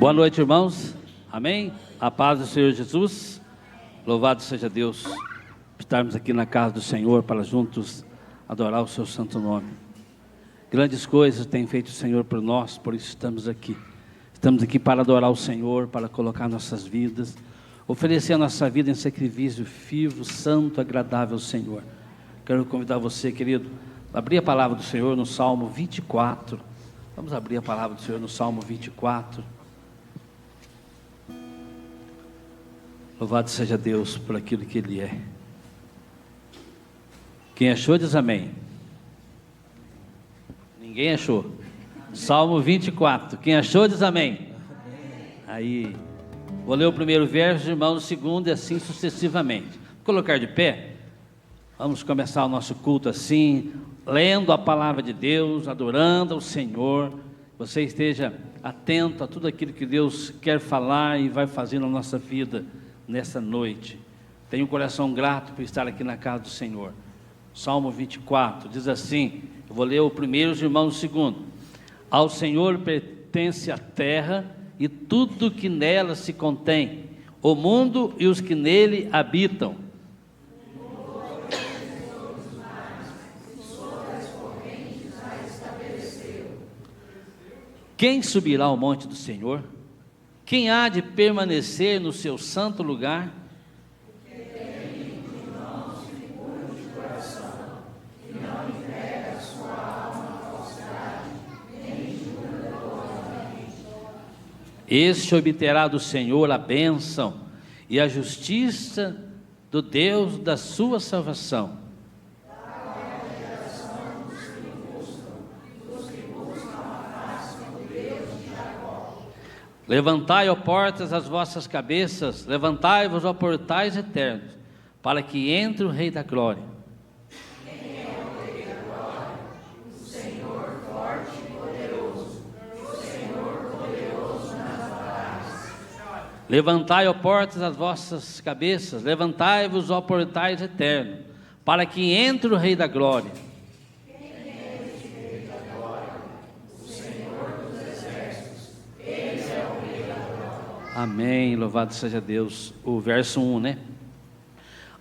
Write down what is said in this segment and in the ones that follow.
Boa noite, irmãos. Amém? A paz do Senhor Jesus. Louvado seja Deus. Estarmos aqui na casa do Senhor para juntos adorar o seu santo nome. Grandes coisas tem feito o Senhor por nós, por isso estamos aqui. Estamos aqui para adorar o Senhor, para colocar nossas vidas, oferecer a nossa vida em sacrifício vivo, santo, agradável ao Senhor. Quero convidar você, querido, a abrir a palavra do Senhor no Salmo 24. Vamos abrir a palavra do Senhor no Salmo 24. Louvado seja Deus por aquilo que Ele é. Quem achou diz amém. Ninguém achou. Salmo 24. Quem achou diz amém. Aí, vou ler o primeiro verso, irmão, o segundo e assim sucessivamente. Vou colocar de pé. Vamos começar o nosso culto assim, lendo a palavra de Deus, adorando ao Senhor. Você esteja atento a tudo aquilo que Deus quer falar e vai fazer na nossa vida nessa noite. Tenho um coração grato por estar aqui na casa do Senhor. Salmo 24 diz assim, eu vou ler o primeiro, os irmãos o segundo. Ao Senhor pertence a terra e tudo que nela se contém, o mundo e os que nele habitam. Quem subirá ao monte do Senhor? Quem há de permanecer no seu santo lugar? Este obterá do Senhor a bênção e a justiça do Deus da sua salvação. Levantai, ó portas, as vossas cabeças, levantai-vos, ó portais eternos, para que entre o Rei da Glória. Quem é o Rei da Glória? O Senhor forte e poderoso, o Senhor poderoso nas batalhas. Levantai, ó portas, as vossas cabeças, levantai-vos, ó portais eternos, para que entre o Rei da Glória. Amém, louvado seja Deus. O verso 1, né?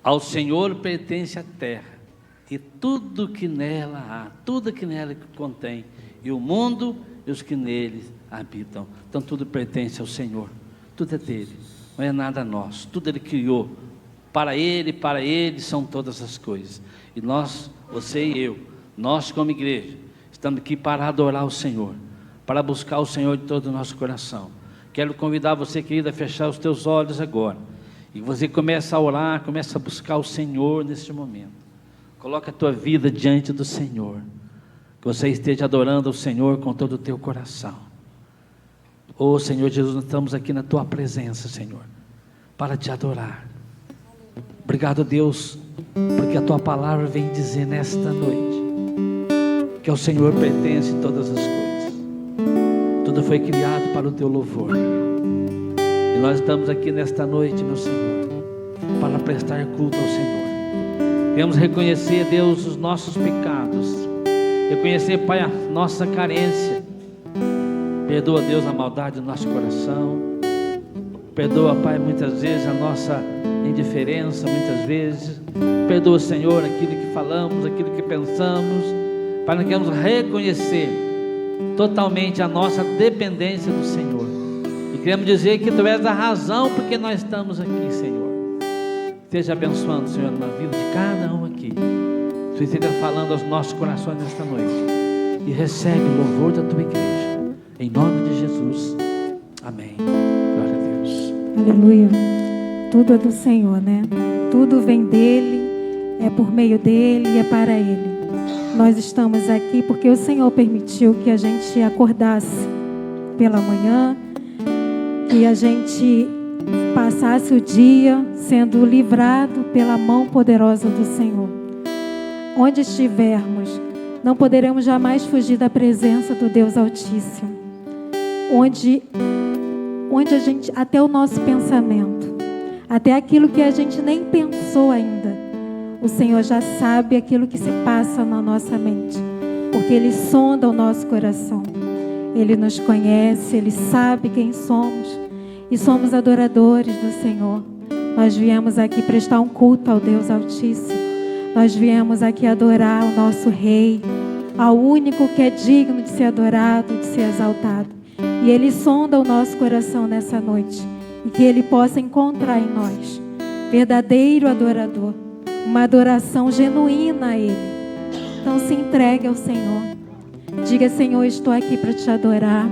Ao Senhor pertence a terra e tudo que nela há, tudo que nela contém, e o mundo e os que nele habitam. Então tudo pertence ao Senhor, tudo é dele, não é nada nosso, tudo Ele criou. Para Ele são todas as coisas. E nós, você e eu, nós como igreja, estamos aqui para adorar o Senhor, para buscar o Senhor de todo o nosso coração. Quero convidar você, querida, a fechar os teus olhos agora. E você começa a orar, começa a buscar o Senhor neste momento. Coloca a tua vida diante do Senhor. Que você esteja adorando o Senhor com todo o teu coração. Oh Senhor Jesus, nós estamos aqui na tua presença, Senhor, para te adorar. Obrigado, Deus, porque a tua palavra vem dizer nesta noite que ao Senhor pertence todas as coisas. Tudo foi criado para o teu louvor. E nós estamos aqui nesta noite, meu Senhor, para prestar culto ao Senhor. Queremos reconhecer, Deus, os nossos pecados. Reconhecer, Pai, a nossa carência. Perdoa, Deus, a maldade do nosso coração. Perdoa, Pai, muitas vezes a nossa indiferença, muitas vezes. Perdoa, Senhor, aquilo que falamos, aquilo que pensamos. Pai, nós queremos reconhecer totalmente a nossa dependência do Senhor, e queremos dizer que Tu és a razão porque nós estamos aqui, Senhor. Esteja abençoando, Senhor, na vida de cada um aqui. Tu esteja falando aos nossos corações nesta noite, e recebe o louvor da Tua igreja, em nome de Jesus, amém. Glória a Deus. Aleluia. Tudo é do Senhor, né? Tudo vem dEle, é por meio dEle e é para Ele. Nós estamos aqui porque o Senhor permitiu que a gente acordasse pela manhã, que a gente passasse o dia sendo livrado pela mão poderosa do Senhor. Onde estivermos, não poderemos jamais fugir da presença do Deus Altíssimo. Onde a gente, até o nosso pensamento, até aquilo que a gente nem pensou ainda, o Senhor já sabe aquilo que se passa na nossa mente, porque Ele sonda o nosso coração. Ele nos conhece, Ele sabe quem somos e somos adoradores do Senhor. Nós viemos aqui prestar um culto ao Deus Altíssimo. Nós viemos aqui adorar o nosso Rei, ao único que é digno de ser adorado, de ser exaltado. E Ele sonda o nosso coração nessa noite e que Ele possa encontrar em nós verdadeiro adorador, uma adoração genuína a Ele. Então se entregue ao Senhor. Diga: Senhor, estou aqui para te adorar,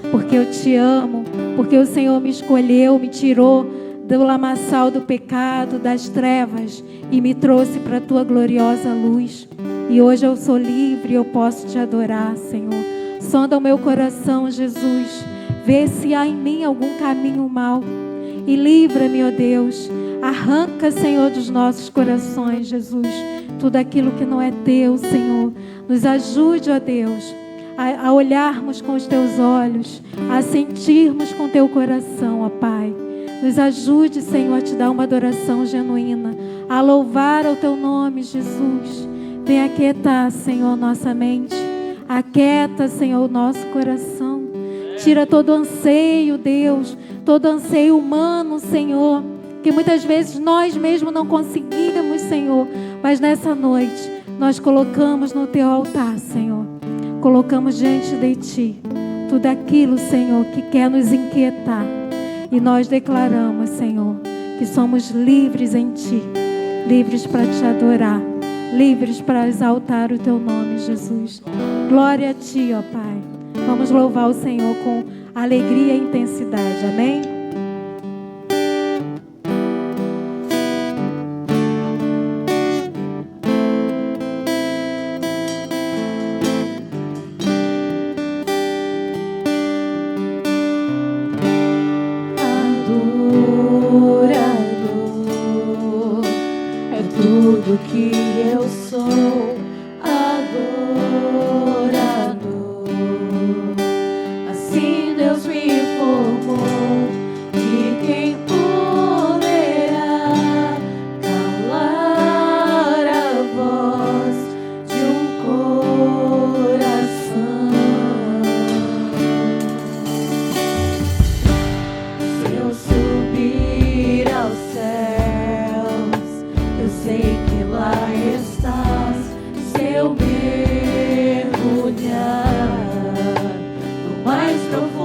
porque eu te amo, porque o Senhor me escolheu, me tirou do lamaçal do pecado, das trevas, e me trouxe para a tua gloriosa luz. E hoje eu sou livre, eu posso te adorar, Senhor. Sonda o meu coração, Jesus. Vê se há em mim algum caminho mau e livra-me, ó Deus. Arranca, Senhor, dos nossos corações, Jesus, tudo aquilo que não é teu, Senhor. Nos ajude, ó Deus, a olharmos com os teus olhos, a sentirmos com teu coração, ó Pai. Nos ajude, Senhor, a te dar uma adoração genuína, a louvar ao teu nome, Jesus. Vem aquietar, Senhor, nossa mente. Aquieta, Senhor, o nosso coração. Tira todo anseio, Deus, todo anseio humano, Senhor, que muitas vezes nós mesmos não conseguimos, Senhor. Mas nessa noite, nós colocamos no teu altar, Senhor. Colocamos diante de ti tudo aquilo, Senhor, que quer nos inquietar. E nós declaramos, Senhor, que somos livres em ti, livres para te adorar, livres para exaltar o teu nome, Jesus. Glória a ti, ó Pai. Vamos louvar o Senhor com alegria e intensidade. Amém? Tudo que eu sou, adorador. Assim Deus me formou, e quem poderá calar a voz de um coração? Se eu subir aos céus, eu sei que lá estás. Se eu mergulhar no mais profundo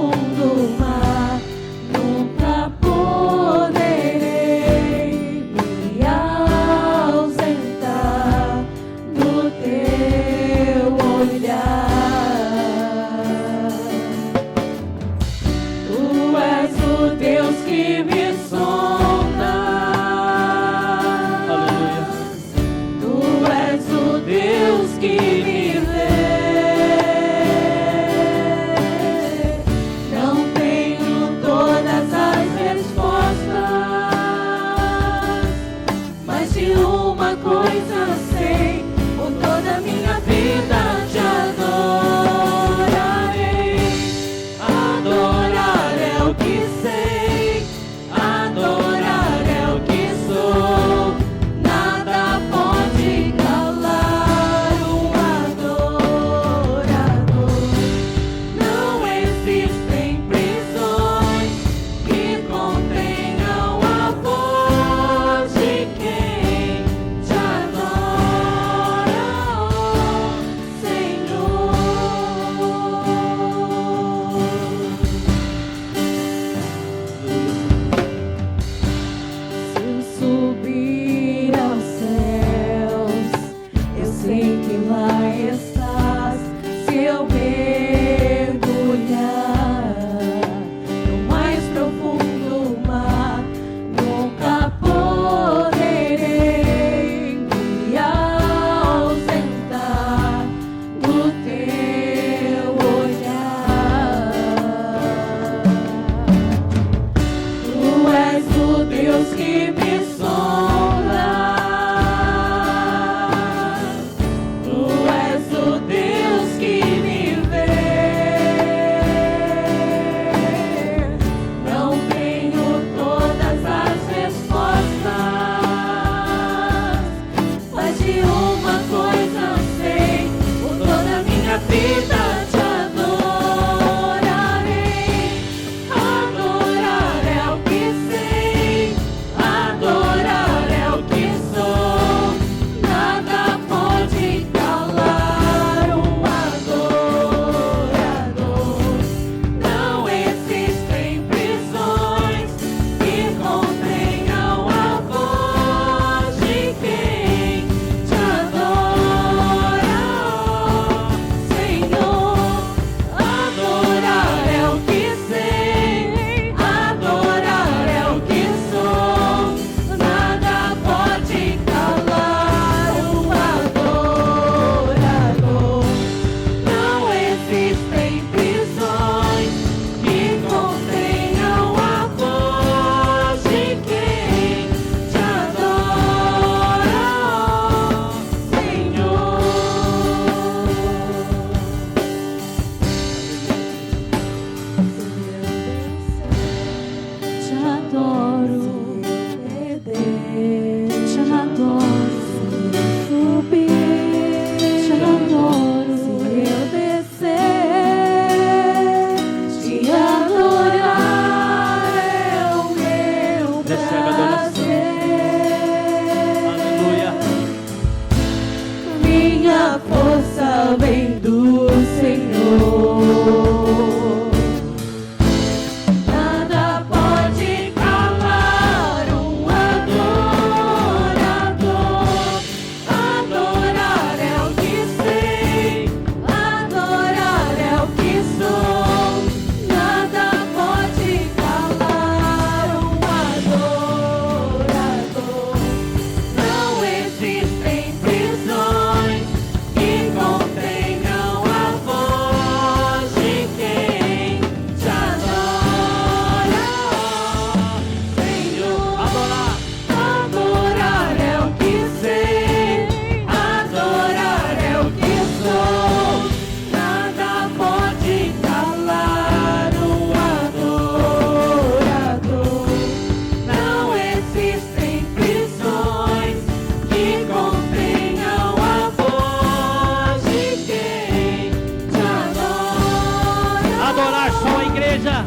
igreja.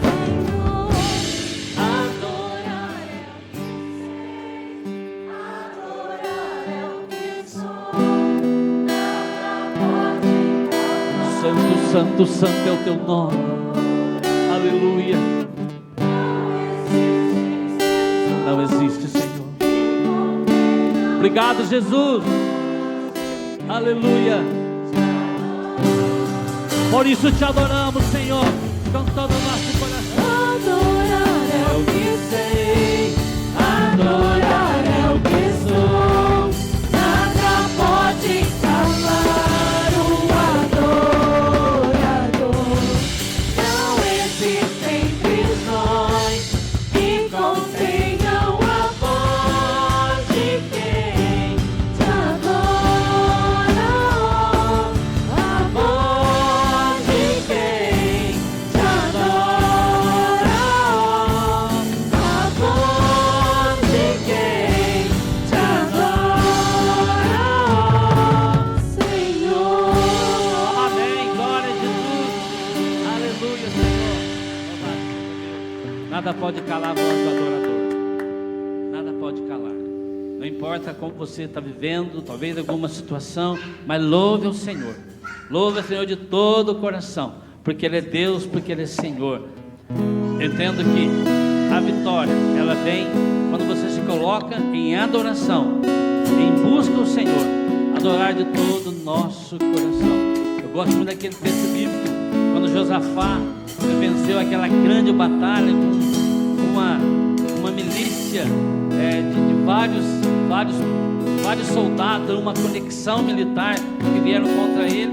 Santo, santo, santo é o teu nome. Aleluia. Não existe, Senhor. Obrigado, Jesus. Aleluia. Por isso te adoramos, Senhor, com todo o nosso coração. Adorar é o que sei, adorar é o que sou. Nada pode calar o adorador. Não existem prisões que contenham a voz de quem te adora. A voz de quem te adora. A voz de quem te adora, Senhor. Amém, glória a Jesus. Aleluia, Senhor. Louvado seja Deus. Nada pode calar a voz do adorador. Nada pode calar. Não importa como você está vivendo, talvez alguma situação, mas louve o Senhor. Louve o Senhor de todo o coração, porque Ele é Deus, porque Ele é Senhor. Eu entendo que a vitória, ela vem quando você se coloca em adoração, em busca do Senhor, adorar de todo o nosso coração. Eu gosto muito daquele texto bíblico, quando Josafá venceu aquela grande batalha com uma milícia de vários soldados, uma conexão militar que vieram contra ele,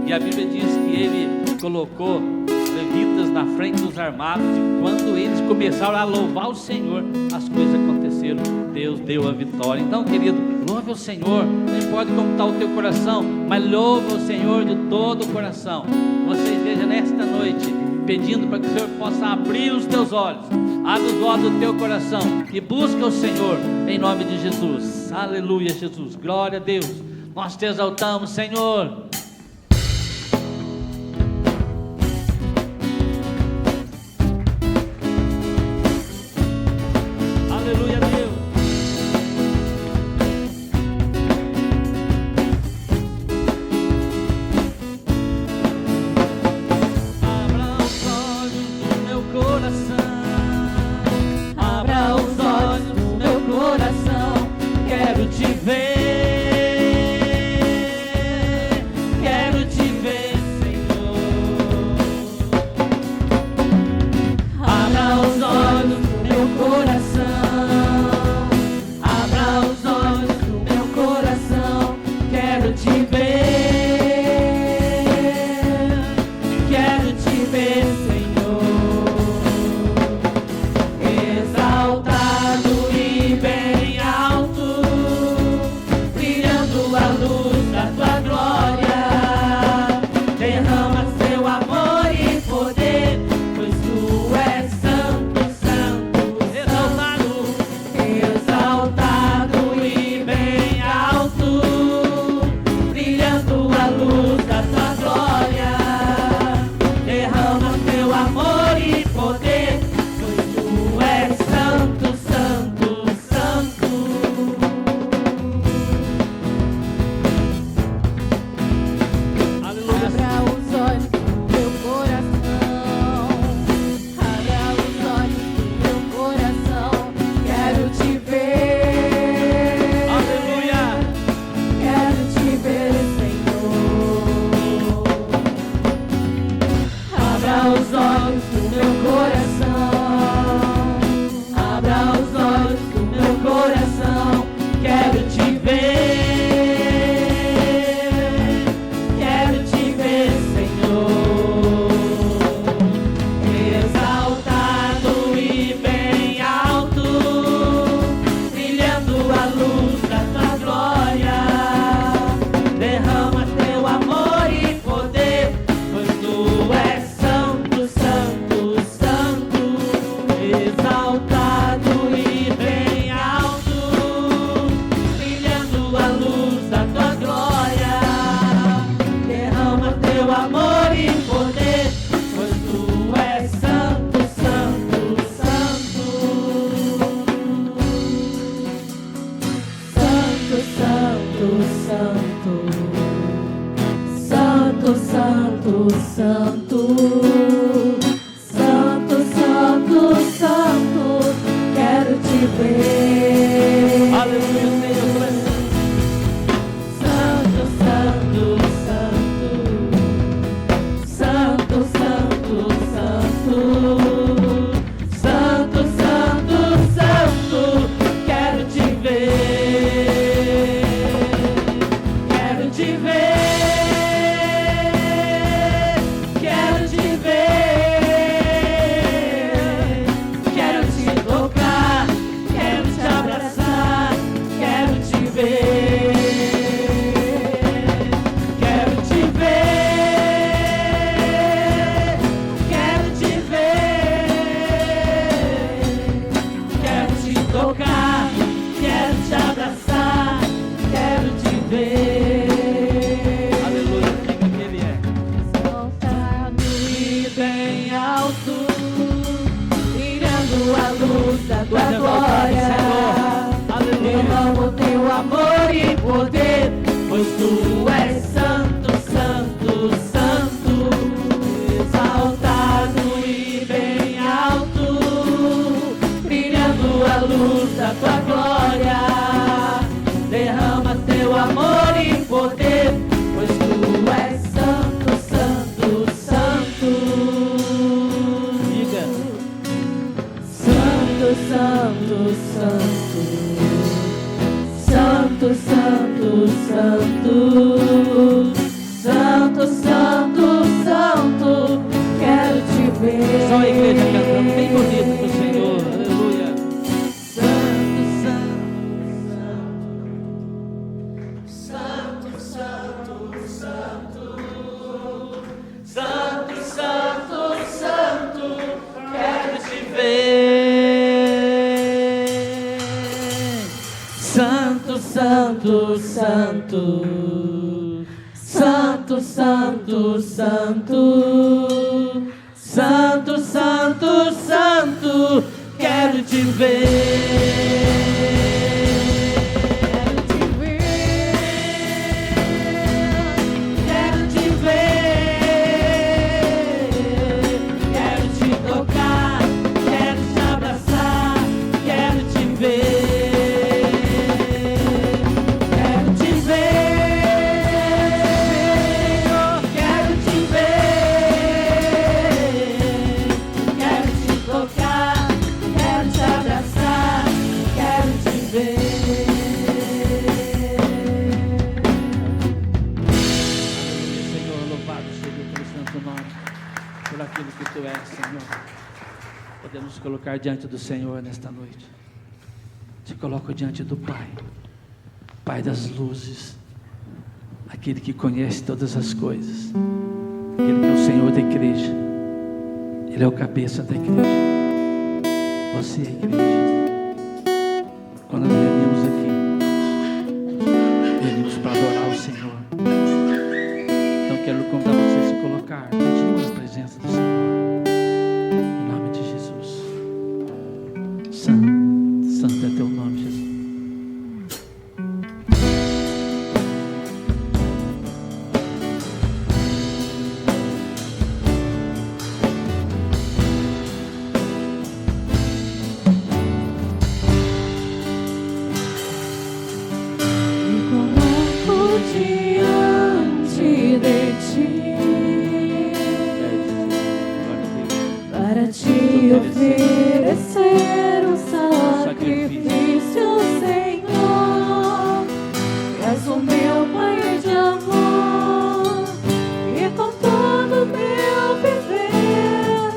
e a Bíblia diz que ele colocou levitas na frente dos armados, e quando eles começaram a louvar o Senhor, as coisas aconteceram. Deus deu a vitória. Então, querido, louve o Senhor. Não importa como está o teu coração, mas louve o Senhor de todo o coração. Você esteja nesta noite pedindo para que o Senhor possa abrir os teus olhos, abre os olhos do teu coração e busca o Senhor em nome de Jesus. Aleluia, Jesus. Glória a Deus. Nós te exaltamos, Senhor. Aleluia, Deus. Abra os olhos do meu coração. Abra os olhos do meu coração, Quero te ver. amor e poder, pois tu és santo, santo, santo, exaltado e bem alto, brilhando a luz da tua glória. Derrama teu amor e poder, pois tu és santo, santo, santo. Diga. Santo, santo, santo. Santo, santo, santo. Santo, santo, santo. Quero te ver. Só a igreja cantando bem bonito pro Senhor. Aleluia. Santo, santo, santo, santo, santo, santo, santo, quero te ver. Santo, santo, santo, santo, santo, santo, santo, santo, santo, quero te ver. Podemos colocar diante do Senhor nesta noite. Te coloco diante do Pai, Pai das luzes, aquele que conhece todas as coisas, aquele que é o Senhor da igreja. Ele é o cabeça da igreja. Você é a igreja. Quando nós reunimos aqui, reunimos para adorar o Senhor. Então quero convidar você a se colocar continue na presença do Senhor. Santo é teu nome, Jesus. Me coloco diante de ti para te oferecer um sacrifício, Senhor. És o meu Pai de amor, e com todo o meu viver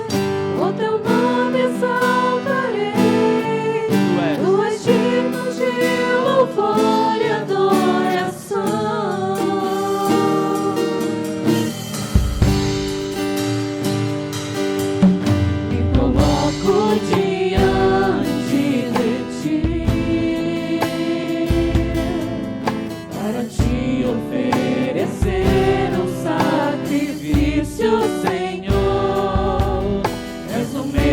o teu nome exaltarei. Tu és digno de louvor e adoração. Me coloco diante de ti para te oferecer um sacrifício, Senhor. És o meu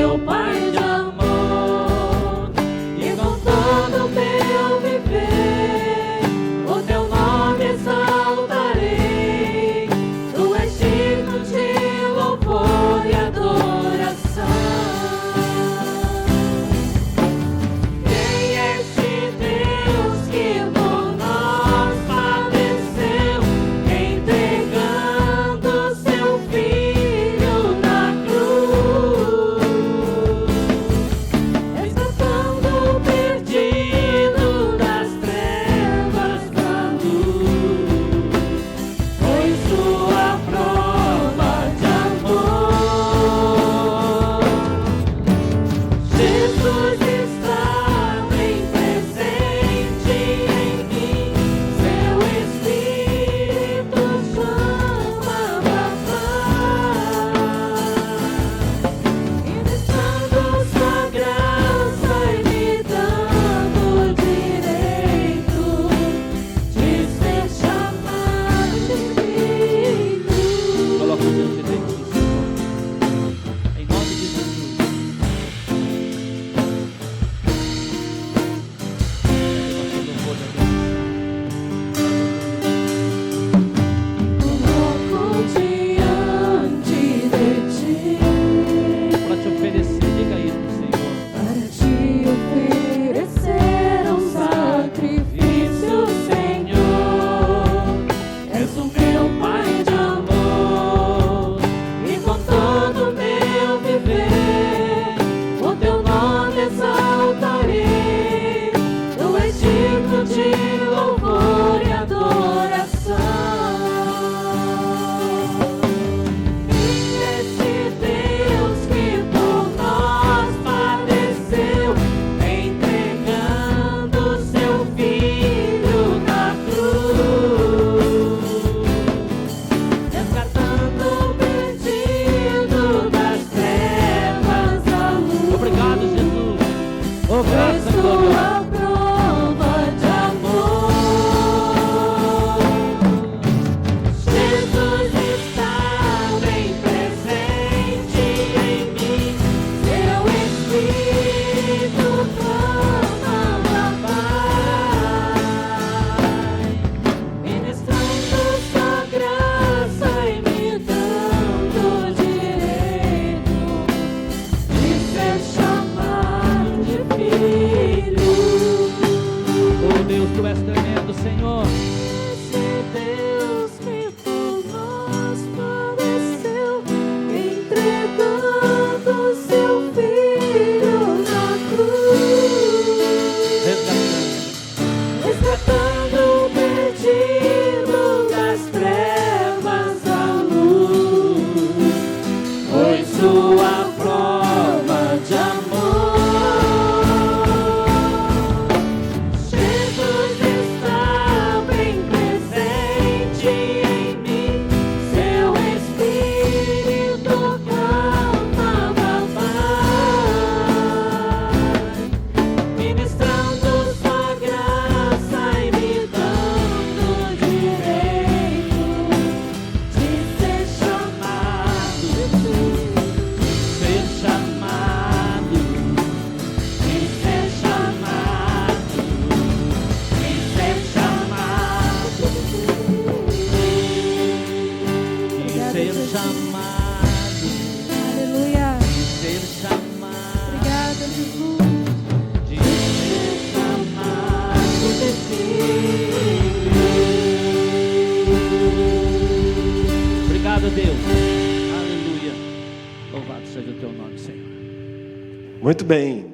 Muito bem.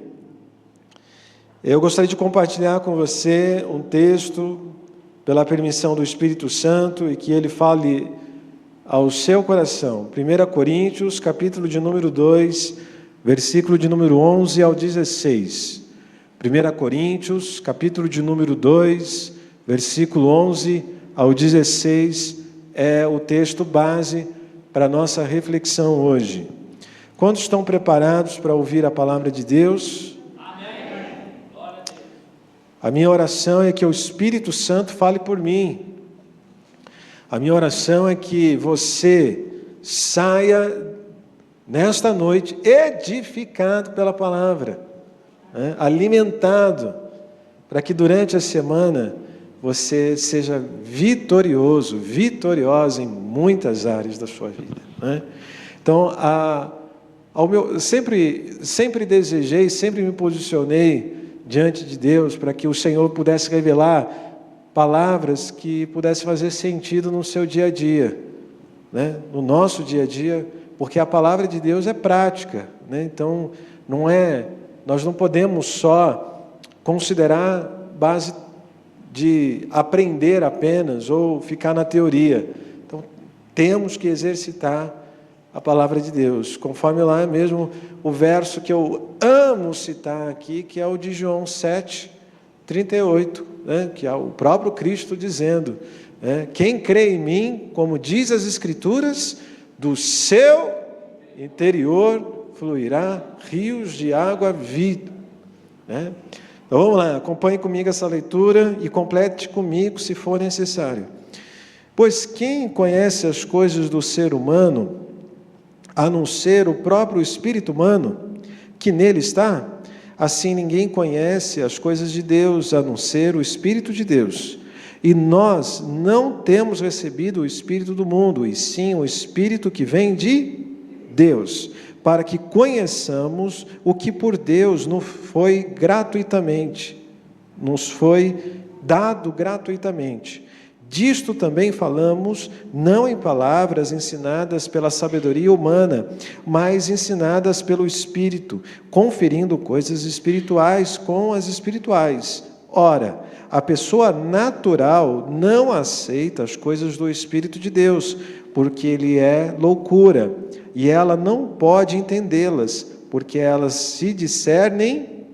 Eu gostaria de compartilhar com você um texto, pela permissão do Espírito Santo, e que ele fale ao seu coração. 1 Coríntios, capítulo de número 2, versículo de número 11 ao 16. 1 Coríntios, capítulo de número 2, versículo 11 ao 16, é o texto base para a nossa reflexão hoje. Quantos estão preparados para ouvir a palavra de Deus? Amém. A minha oração é que o Espírito Santo fale por mim. A minha oração é que você saia nesta noite edificado pela palavra, né? Alimentado, para que durante a semana você seja vitorioso, vitoriosa em muitas áreas da sua vida, né? Então, sempre desejei, sempre me posicionei diante de Deus para que o Senhor pudesse revelar palavras que pudessem fazer sentido no seu dia a dia, né? No nosso dia a dia, porque a palavra de Deus é prática, né? Então, nós não podemos só considerar base de aprender apenas ou ficar na teoria. Então, temos que exercitar a palavra de Deus, conforme lá mesmo o verso que eu amo citar aqui, que é o de João 7:38, né? Que é o próprio Cristo dizendo, né? Quem crê em mim, como diz as Escrituras, do seu interior fluirá rios de água viva, né? Então vamos lá, acompanhe comigo essa leitura e complete comigo se for necessário. Pois quem conhece as coisas do ser humano, a não ser o próprio espírito humano que nele está? Assim ninguém conhece as coisas de Deus, a não ser o Espírito de Deus. E nós não temos recebido o Espírito do mundo, e sim o Espírito que vem de Deus, para que conheçamos o que por Deus nos foi gratuitamente, nos foi dado gratuitamente. Disto também falamos, não em palavras ensinadas pela sabedoria humana, mas ensinadas pelo Espírito, conferindo coisas espirituais com as espirituais. Ora, a pessoa natural não aceita as coisas do Espírito de Deus, porque ele é loucura, e ela não pode entendê-las, porque elas se discernem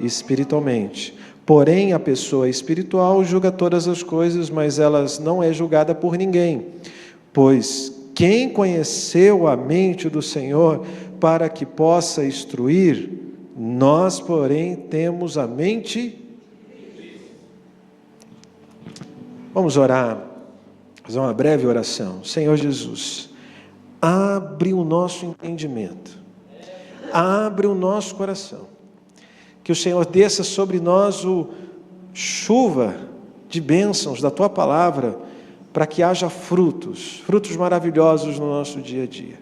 espiritualmente. Porém, a pessoa espiritual julga todas as coisas, mas ela não é julgada por ninguém. Pois quem conheceu a mente do Senhor para que possa instruir? Nós, porém, temos a mente. Vamos orar, fazer uma breve oração. Senhor Jesus, abre o nosso entendimento, abre o nosso coração. Que o Senhor desça sobre nós chuva de bênçãos da Tua palavra, para que haja frutos maravilhosos no nosso dia a dia.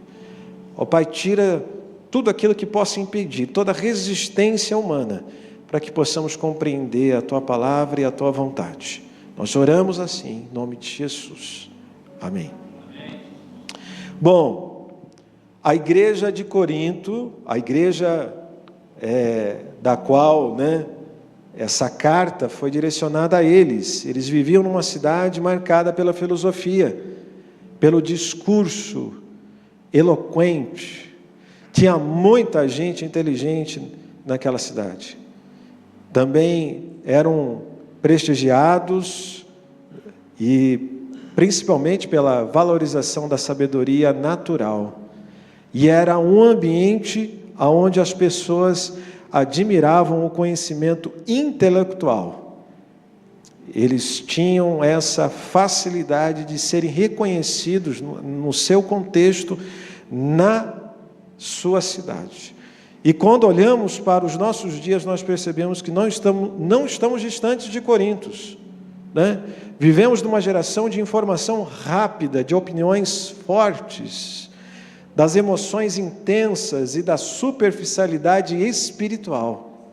Ó Pai, tira tudo aquilo que possa impedir, toda resistência humana, para que possamos compreender a Tua palavra e a Tua vontade. Nós oramos assim, em nome de Jesus. Amém. Bom, a igreja de Corinto, a igreja da qual, né, essa carta foi direcionada a eles. Eles viviam numa cidade marcada pela filosofia, pelo discurso eloquente. Tinha muita gente inteligente naquela cidade. Também eram prestigiados e principalmente pela valorização da sabedoria natural. E era um ambiente onde as pessoas admiravam o conhecimento intelectual. Eles tinham essa facilidade de serem reconhecidos no seu contexto, na sua cidade. E quando olhamos para os nossos dias, nós percebemos que não estamos distantes de Corintos, né? Vivemos numa geração de informação rápida, de opiniões fortes, das emoções intensas e da superficialidade espiritual.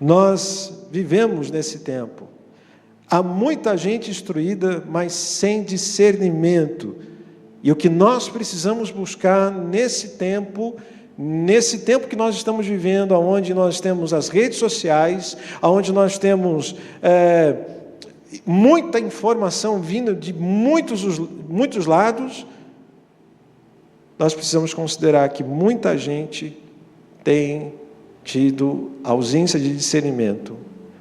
Nós vivemos nesse tempo. Há muita gente instruída, mas sem discernimento. E o que nós precisamos buscar nesse tempo nesse tempo que nós estamos vivendo, onde nós temos as redes sociais, onde nós temos muita informação vindo de muitos lados, nós precisamos considerar que muita gente tem tido ausência de discernimento,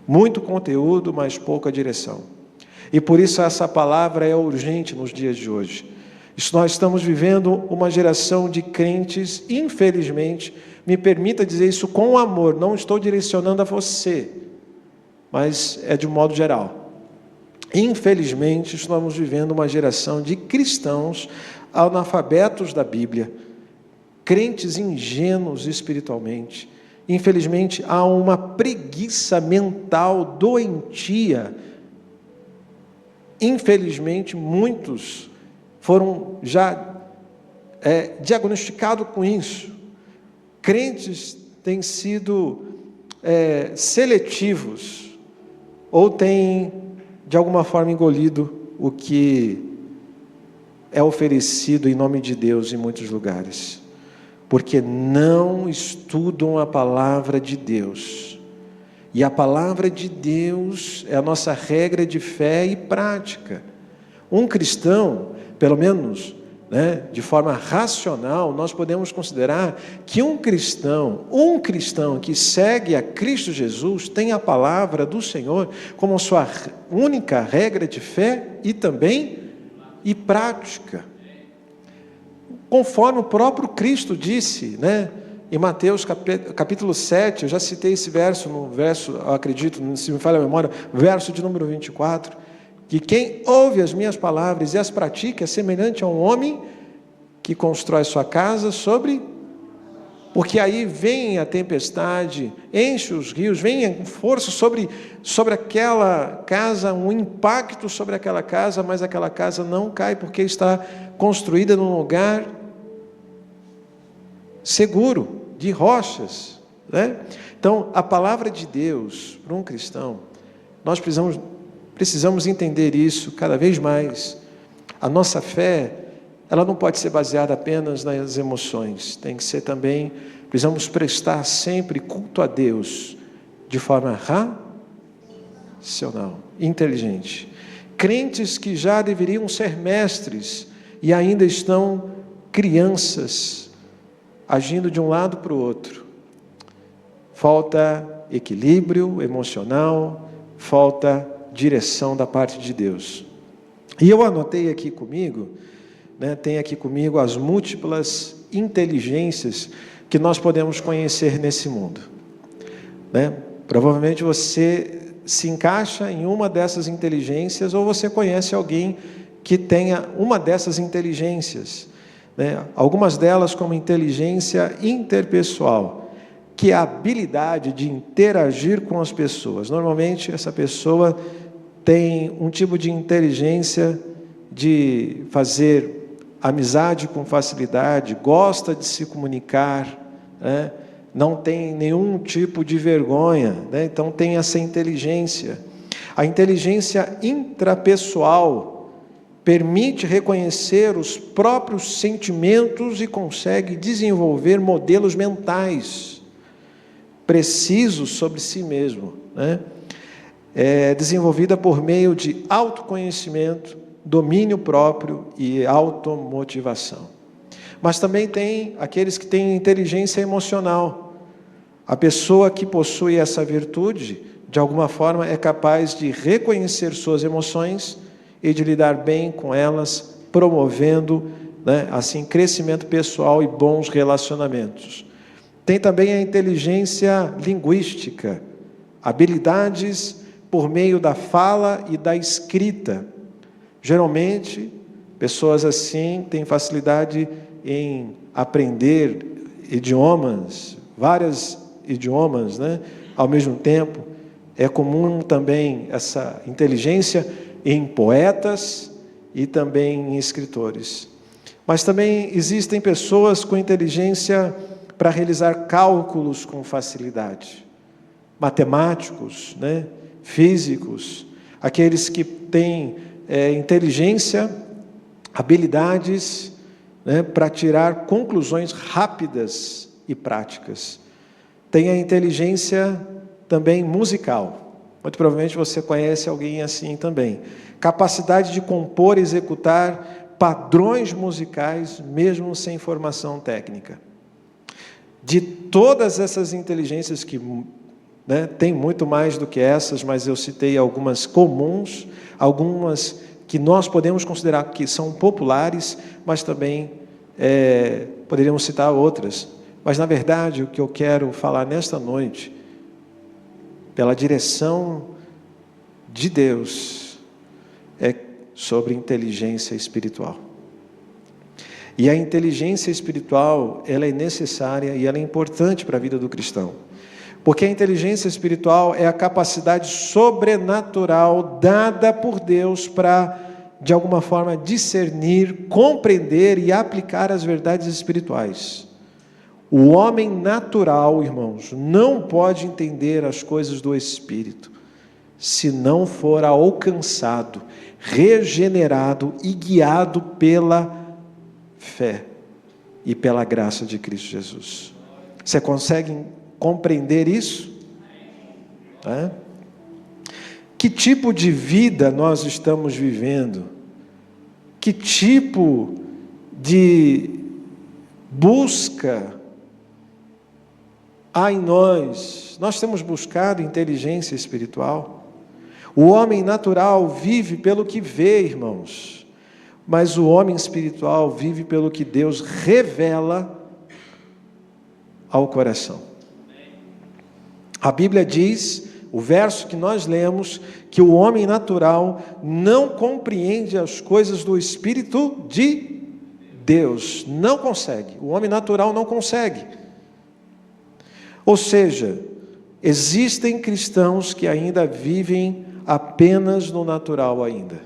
muito conteúdo, mas pouca direção. E por isso essa palavra é urgente nos dias de hoje. Nós estamos vivendo uma geração de crentes, infelizmente, me permita dizer isso com amor, não estou direcionando a você, mas é de um modo geral. Infelizmente, estamos vivendo uma geração de cristãos analfabetos da Bíblia, crentes ingênuos espiritualmente. Infelizmente, há uma preguiça mental doentia. Infelizmente, muitos foram já diagnosticados com isso. Crentes têm sido seletivos, ou têm, de alguma forma, engolido o que é oferecido em nome de Deus em muitos lugares, porque não estudam a palavra de Deus. E a palavra de Deus é a nossa regra de fé e prática. Um cristão, pelo menos, de forma racional, nós podemos considerar que um cristão que segue a Cristo Jesus tem a palavra do Senhor como sua única regra de fé e também prática. Conforme o próprio Cristo disse, em Mateus capítulo 7, eu já citei esse verso, eu acredito, se me falha a memória, verso de número 24, que quem ouve as minhas palavras e as pratica é semelhante a um homem que constrói sua casa porque aí vem a tempestade, enche os rios, vem a força sobre aquela casa, um impacto sobre aquela casa, mas aquela casa não cai, porque está construída num lugar seguro, de rochas. Então, a palavra de Deus, para um cristão, nós precisamos entender isso cada vez mais. A nossa fé, ela não pode ser baseada apenas nas emoções, tem que ser também, precisamos prestar sempre culto a Deus, de forma racional, inteligente. Crentes que já deveriam ser mestres, e ainda estão crianças, agindo de um lado para o outro. Falta equilíbrio emocional, falta direção da parte de Deus. E eu anotei aqui comigo, tem aqui comigo as múltiplas inteligências que nós podemos conhecer nesse mundo. Provavelmente você se encaixa em uma dessas inteligências, ou você conhece alguém que tenha uma dessas inteligências. Algumas delas como inteligência interpessoal, que é a habilidade de interagir com as pessoas. Normalmente essa pessoa tem um tipo de inteligência de fazer amizade com facilidade, gosta de se comunicar, não tem nenhum tipo de vergonha, então tem essa inteligência. A inteligência intrapessoal permite reconhecer os próprios sentimentos e consegue desenvolver modelos mentais precisos sobre si mesmo. É desenvolvida por meio de autoconhecimento, domínio próprio e automotivação. Mas também tem aqueles que têm inteligência emocional. A pessoa que possui essa virtude, de alguma forma, é capaz de reconhecer suas emoções e de lidar bem com elas, promovendo, assim, crescimento pessoal e bons relacionamentos. Tem também a inteligência linguística, habilidades por meio da fala e da escrita. Geralmente, pessoas assim têm facilidade em aprender idiomas, vários idiomas, ao mesmo tempo. É comum também essa inteligência em poetas e também em escritores. Mas também existem pessoas com inteligência para realizar cálculos com facilidade. Matemáticos, físicos, aqueles que têm inteligência, habilidades, para tirar conclusões rápidas e práticas. Tem a inteligência também musical. Muito provavelmente você conhece alguém assim também. Capacidade de compor e executar padrões musicais, mesmo sem formação técnica. De todas essas inteligências que, tem muito mais do que essas, mas eu citei algumas comuns, algumas que nós podemos considerar que são populares, mas também poderíamos citar outras. Mas, na verdade, o que eu quero falar nesta noite, pela direção de Deus, é sobre inteligência espiritual. E a inteligência espiritual, ela é necessária e ela é importante para a vida do cristão. Porque a inteligência espiritual é a capacidade sobrenatural dada por Deus para, de alguma forma, discernir, compreender e aplicar as verdades espirituais. O homem natural, irmãos, não pode entender as coisas do Espírito se não for alcançado, regenerado e guiado pela fé e pela graça de Cristo Jesus. Você consegue compreender isso? Que tipo de vida nós estamos vivendo? Que tipo de busca há em nós? Nós temos buscado inteligência espiritual. O homem natural vive pelo que vê, irmãos, mas o homem espiritual vive pelo que Deus revela ao coração. A Bíblia diz, o verso que nós lemos, que o homem natural não compreende as coisas do Espírito de Deus. Não consegue. O homem natural não consegue. Ou seja, existem cristãos que ainda vivem apenas no natural ainda.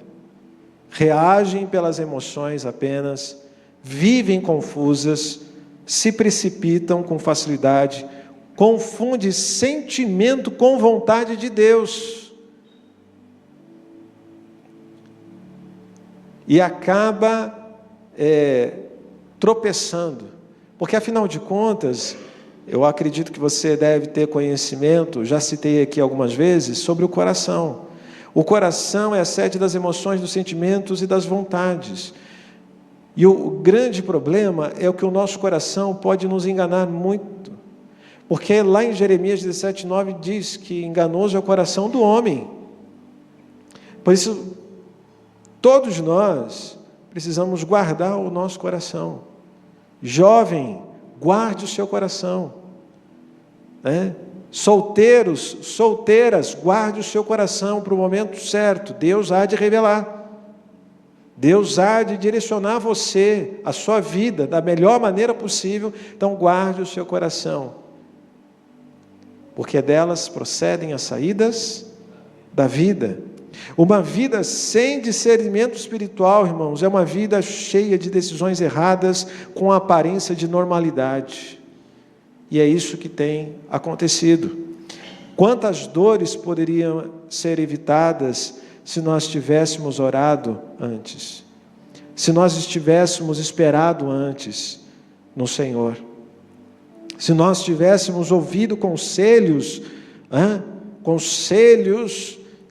Reagem pelas emoções apenas, vivem confusas, se precipitam com facilidade, confunde sentimento com vontade de Deus. E acaba tropeçando. Porque, afinal de contas, eu acredito que você deve ter conhecimento, já citei aqui algumas vezes, sobre o coração. O coração é a sede das emoções, dos sentimentos e das vontades. E o grande problema é que o nosso coração pode nos enganar muito. Porque lá em Jeremias 17:9 diz que enganoso é o coração do homem. Por isso, todos nós precisamos guardar o nosso coração. Jovem, guarde o seu coração. Solteiros, solteiras, guarde o seu coração para o momento certo. Deus há de revelar. Deus há de direcionar você, a sua vida, da melhor maneira possível. Então guarde o seu coração. Porque delas procedem as saídas da vida. Uma vida sem discernimento espiritual, irmãos, é uma vida cheia de decisões erradas, com a aparência de normalidade. E é isso que tem acontecido. Quantas dores poderiam ser evitadas se nós tivéssemos orado antes? Se nós estivéssemos esperado antes no Senhor? Se nós tivéssemos ouvido conselhos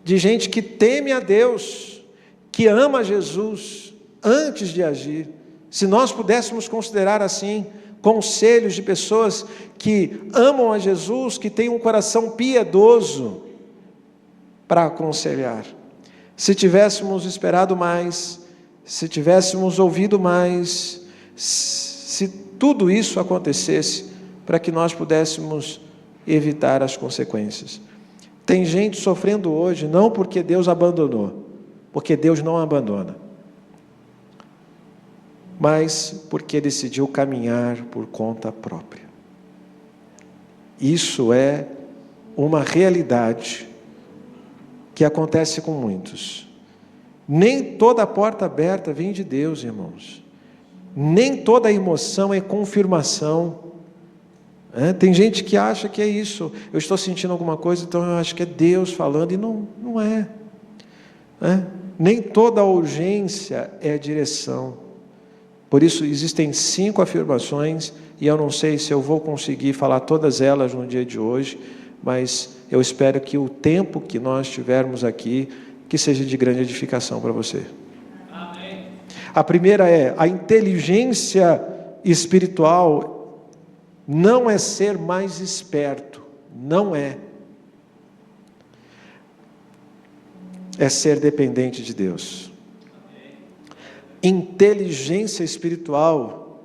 de gente que teme a Deus, que ama Jesus, antes de agir. Se nós pudéssemos considerar assim, conselhos de pessoas que amam a Jesus, que têm um coração piedoso para aconselhar. Se tivéssemos esperado mais, se tivéssemos ouvido mais, se tudo isso acontecesse, para que nós pudéssemos evitar as consequências. Tem gente sofrendo hoje, não porque Deus abandonou, porque Deus não abandona, mas porque decidiu caminhar por conta própria. Isso é uma realidade que acontece com muitos. Nem toda porta aberta vem de Deus, irmãos. Nem toda emoção é confirmação. Tem gente que acha que é isso. Eu estou sentindo alguma coisa, então eu acho que é Deus falando, e não é. Nem toda urgência é direção. Por isso, existem 5 afirmações, e eu não sei se eu vou conseguir falar todas elas no dia de hoje, mas eu espero que o tempo que nós tivermos aqui, que seja de grande edificação para você. Amém. A primeira é: a inteligência espiritual não é ser mais esperto, não é. É ser dependente de Deus. Inteligência espiritual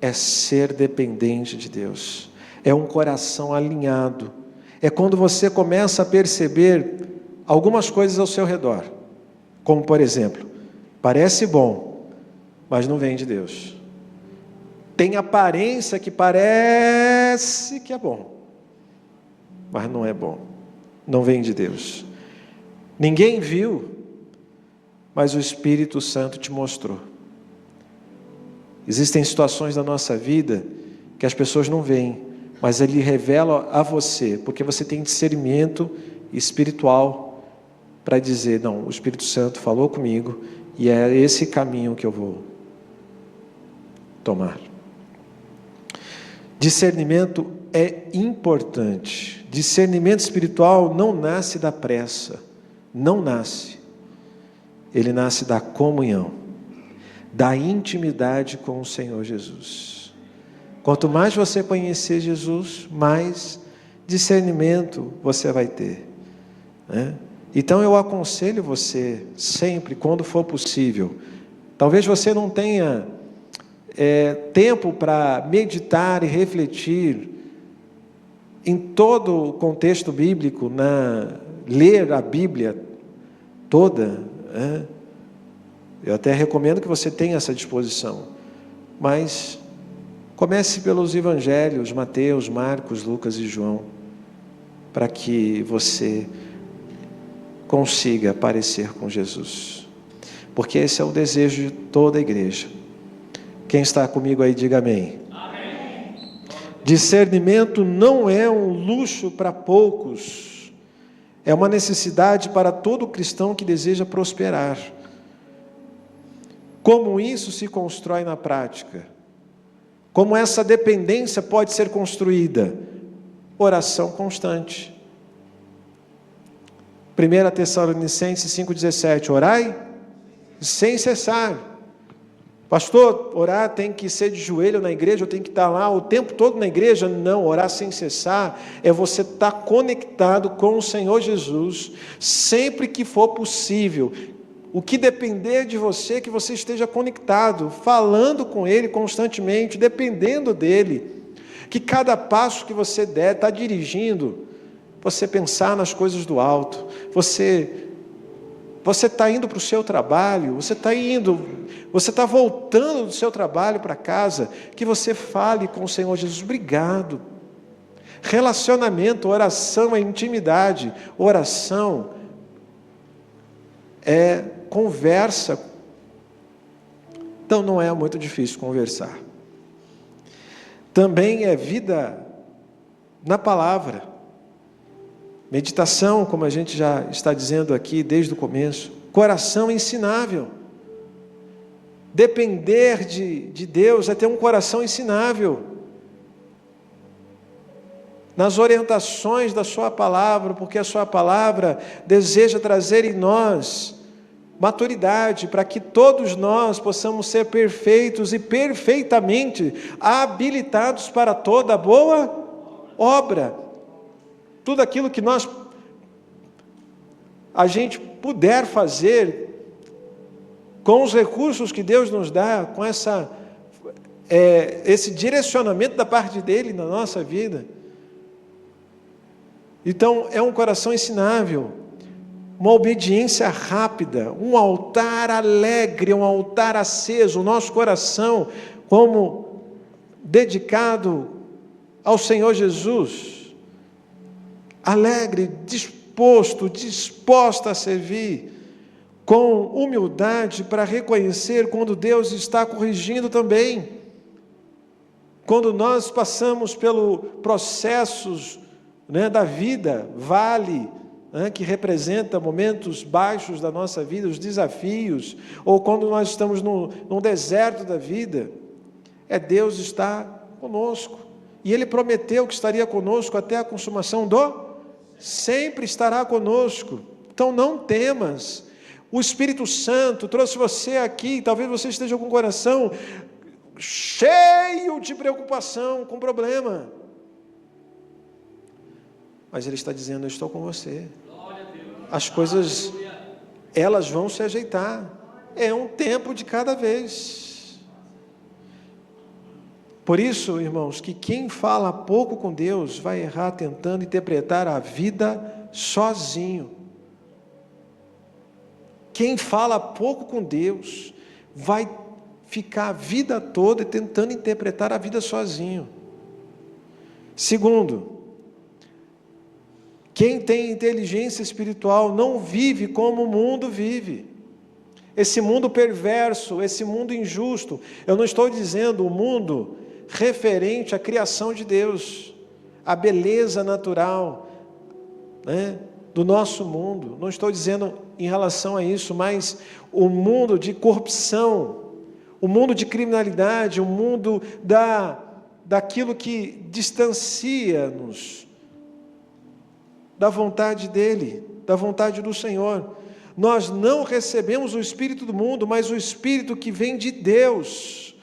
é ser dependente de Deus. É um coração alinhado. É quando você começa a perceber algumas coisas ao seu redor. Como, por exemplo, parece bom, mas não vem de Deus. Tem aparência que parece que é bom, mas não é bom. Não vem de Deus. Ninguém viu, mas o Espírito Santo te mostrou. Existem situações da nossa vida que as pessoas não veem, mas Ele revela a você, porque você tem discernimento espiritual para dizer: não, o Espírito Santo falou comigo e é esse caminho que eu vou tomar. Discernimento é importante. Discernimento espiritual não nasce da pressa, não nasce. Ele nasce da comunhão, da intimidade com o Senhor Jesus. Quanto mais você conhecer Jesus, mais discernimento você vai ter, né? Então eu aconselho você sempre, quando for possível, talvez você não tenha tempo para meditar e refletir em todo o contexto bíblico, ler a Bíblia toda, né? Eu até recomendo que você tenha essa disposição, mas comece pelos evangelhos, Mateus, Marcos, Lucas e João, para que você consiga parecer com Jesus, porque esse é o desejo de toda a igreja. Quem está comigo aí, diga amém. Amém. Discernimento não é um luxo para poucos, é uma necessidade para todo cristão que deseja prosperar. Como isso se constrói na prática? Como essa dependência pode ser construída? Oração constante. 1 Tessalonicenses 5,17, orai sem cessar. Pastor, orar tem que ser de joelho na igreja, eu tenho que estar lá o tempo todo na igreja? Não, orar sem cessar é você estar conectado com o Senhor Jesus, sempre que for possível. O que depender de você, que você esteja conectado, falando com Ele constantemente, dependendo dEle. Que cada passo que você der, está dirigindo, você pensar nas coisas do alto, você está indo para o seu trabalho, você está voltando do seu trabalho para casa, que você fale com o Senhor Jesus: obrigado. Relacionamento, oração é intimidade, oração é conversa. Então não é muito difícil conversar. Também é vida na palavra. Meditação, como a gente já está dizendo aqui desde o começo. Coração ensinável. Depender de Deus é ter um coração ensinável. Nas orientações da sua palavra, porque a sua palavra deseja trazer em nós maturidade, para que todos nós possamos ser perfeitos e perfeitamente habilitados para toda boa obra. Tudo aquilo que a gente puder fazer com os recursos que Deus nos dá, com esse direcionamento da parte dEle na nossa vida. Então, é um coração ensinável, uma obediência rápida, um altar alegre, um altar aceso, o nosso coração como dedicado ao Senhor Jesus, alegre, disposta a servir, com humildade para reconhecer quando Deus está corrigindo também. Quando nós passamos pelo processos, da vida, vale, que representa momentos baixos da nossa vida, os desafios, ou quando nós estamos num deserto da vida, Deus está conosco. E Ele prometeu que estaria conosco até a consumação sempre estará conosco. Então não temas. O Espírito Santo trouxe você aqui, talvez você esteja com o coração cheio de preocupação, com problema. Mas Ele está dizendo: eu estou com você. As coisas, elas vão se ajeitar. É um tempo de cada vez. Por isso, irmãos, que quem fala pouco com Deus vai errar tentando interpretar a vida sozinho. Quem fala pouco com Deus vai ficar a vida toda tentando interpretar a vida sozinho. Segundo, quem tem inteligência espiritual não vive como o mundo vive. Esse mundo perverso, esse mundo injusto. Eu não estou dizendo o mundo referente à criação de Deus, a beleza natural, do nosso mundo. Não estou dizendo em relação a isso, mas o mundo de corrupção, o mundo de criminalidade, o mundo daquilo que distancia-nos da vontade dEle, da vontade do Senhor. Nós não recebemos o Espírito do mundo, mas o Espírito que vem de Deus.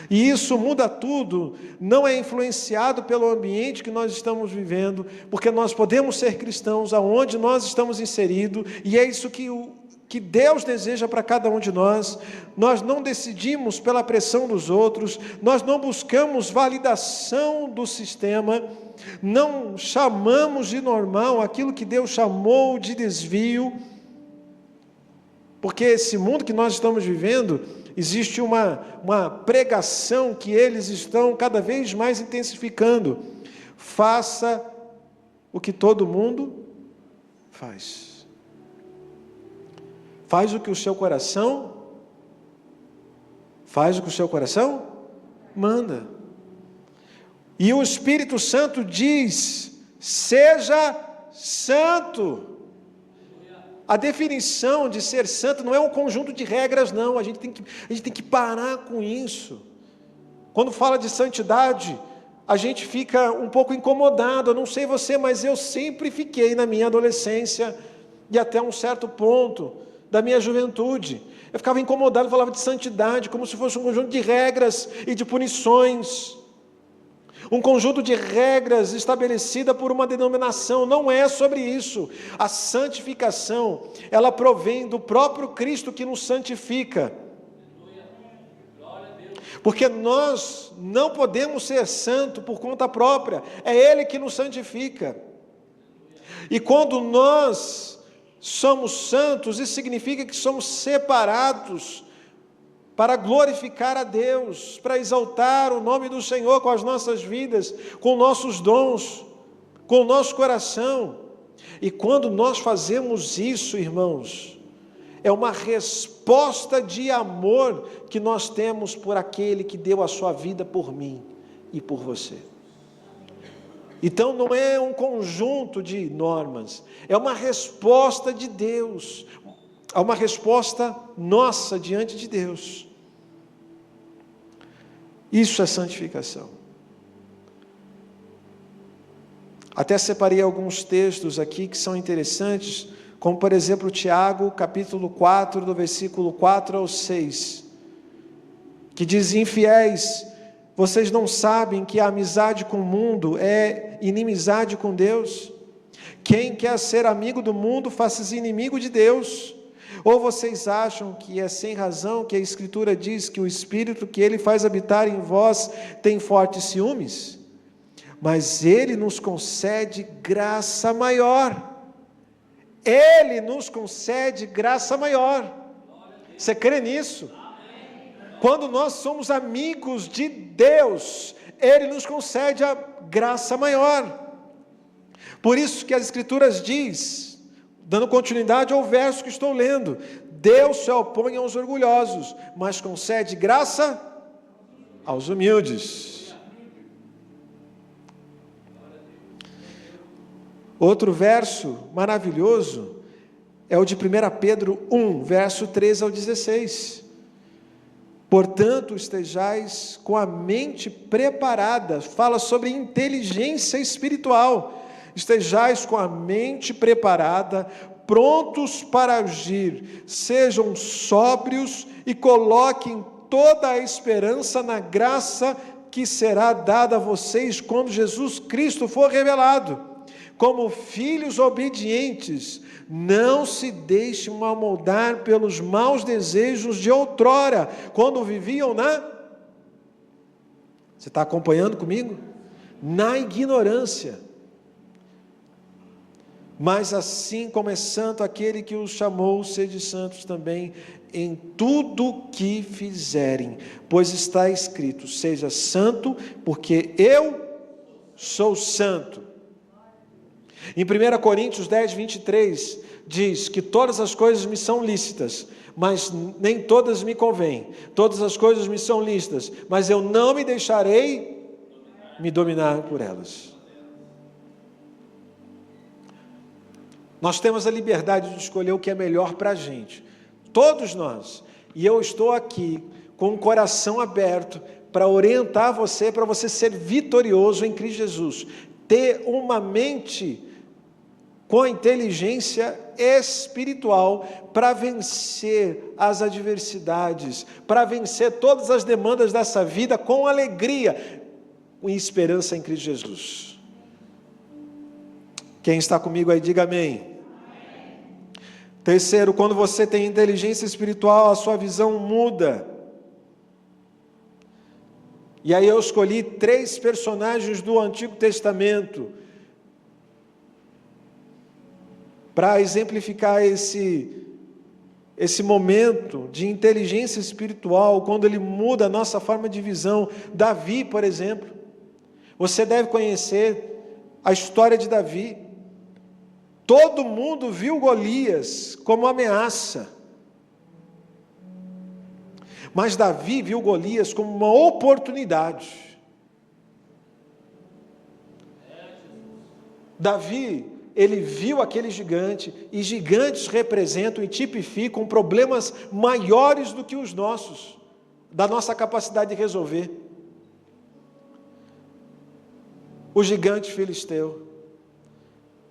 E isso muda tudo, não é influenciado pelo ambiente que nós estamos vivendo, porque nós podemos ser cristãos aonde nós estamos inseridos, e é isso que Deus deseja para cada um de nós. Nós não decidimos pela pressão dos outros, nós não buscamos validação do sistema, não chamamos de normal aquilo que Deus chamou de desvio, porque esse mundo que nós estamos vivendo, existe uma pregação que eles estão cada vez mais intensificando: faça o que todo mundo faz. Faz o que o seu coração manda. E o Espírito Santo diz: seja santo. A definição de ser santo não é um conjunto de regras, não. A gente tem que parar com isso. Quando fala de santidade, a gente fica um pouco incomodado. Eu não sei você, mas eu sempre fiquei na minha adolescência e até um certo ponto da minha juventude. Eu ficava incomodado, falava de santidade como se fosse um conjunto de regras e de punições. Um conjunto de regras estabelecida por uma denominação. Não é sobre isso. A santificação, ela provém do próprio Cristo que nos santifica. Porque nós não podemos ser santos por conta própria. É Ele que nos santifica. E quando nós somos santos, isso significa que somos separados para glorificar a Deus, para exaltar o nome do Senhor com as nossas vidas, com nossos dons, com o nosso coração. E quando nós fazemos isso, irmãos, é uma resposta de amor que nós temos por aquele que deu a sua vida por mim e por você. Então não é um conjunto de normas, é uma resposta de Deus, é uma resposta nossa diante de Deus. Isso é santificação. Até separei alguns textos aqui que são interessantes, como por exemplo Tiago, capítulo 4, do versículo 4 ao 6, que diz: infiéis, vocês não sabem que a amizade com o mundo é inimizade com Deus? Quem quer ser amigo do mundo, faça-se inimigo de Deus. Ou vocês acham que é sem razão que a Escritura diz que o Espírito que Ele faz habitar em vós tem fortes ciúmes? Mas Ele nos concede graça maior. Ele nos concede graça maior. Você crê nisso? Quando nós somos amigos de Deus, Ele nos concede a graça maior. Por isso que as Escrituras diz, dando continuidade ao verso que estou lendo: Deus se opõe aos orgulhosos, mas concede graça aos humildes. Outro verso maravilhoso é o de 1 Pedro 1, verso 13 ao 16. Portanto, estejais com a mente preparada, fala sobre inteligência espiritual. Estejais com a mente preparada, prontos para agir, sejam sóbrios e coloquem toda a esperança na graça que será dada a vocês quando Jesus Cristo for revelado. Como filhos obedientes, não se deixem amoldar pelos maus desejos de outrora, quando viviam Você está acompanhando comigo? Na ignorância. Mas assim como é santo aquele que os chamou, sede santos também em tudo que fizerem, pois está escrito: seja santo, porque eu sou santo. Em 1 Coríntios 10, 23, diz que todas as coisas me são lícitas, mas nem todas me convêm. Todas as coisas me são lícitas, mas eu não me deixarei me dominar por elas. Nós temos a liberdade de escolher o que é melhor para a gente, todos nós, e eu estou aqui com o coração aberto para orientar você, para você ser vitorioso em Cristo Jesus, ter uma mente com a inteligência espiritual para vencer as adversidades, para vencer todas as demandas dessa vida com alegria e esperança em Cristo Jesus. Quem está comigo aí, diga amém. Terceiro, quando você tem inteligência espiritual, a sua visão muda. E aí eu escolhi 3 personagens do Antigo Testamento para exemplificar esse momento de inteligência espiritual, quando ele muda a nossa forma de visão. Davi, por exemplo, você deve conhecer a história de Davi. Todo mundo viu Golias como ameaça, mas Davi viu Golias como uma oportunidade. Davi, ele viu aquele gigante, e gigantes representam e tipificam problemas maiores do que os nossos, da nossa capacidade de resolver. O gigante filisteu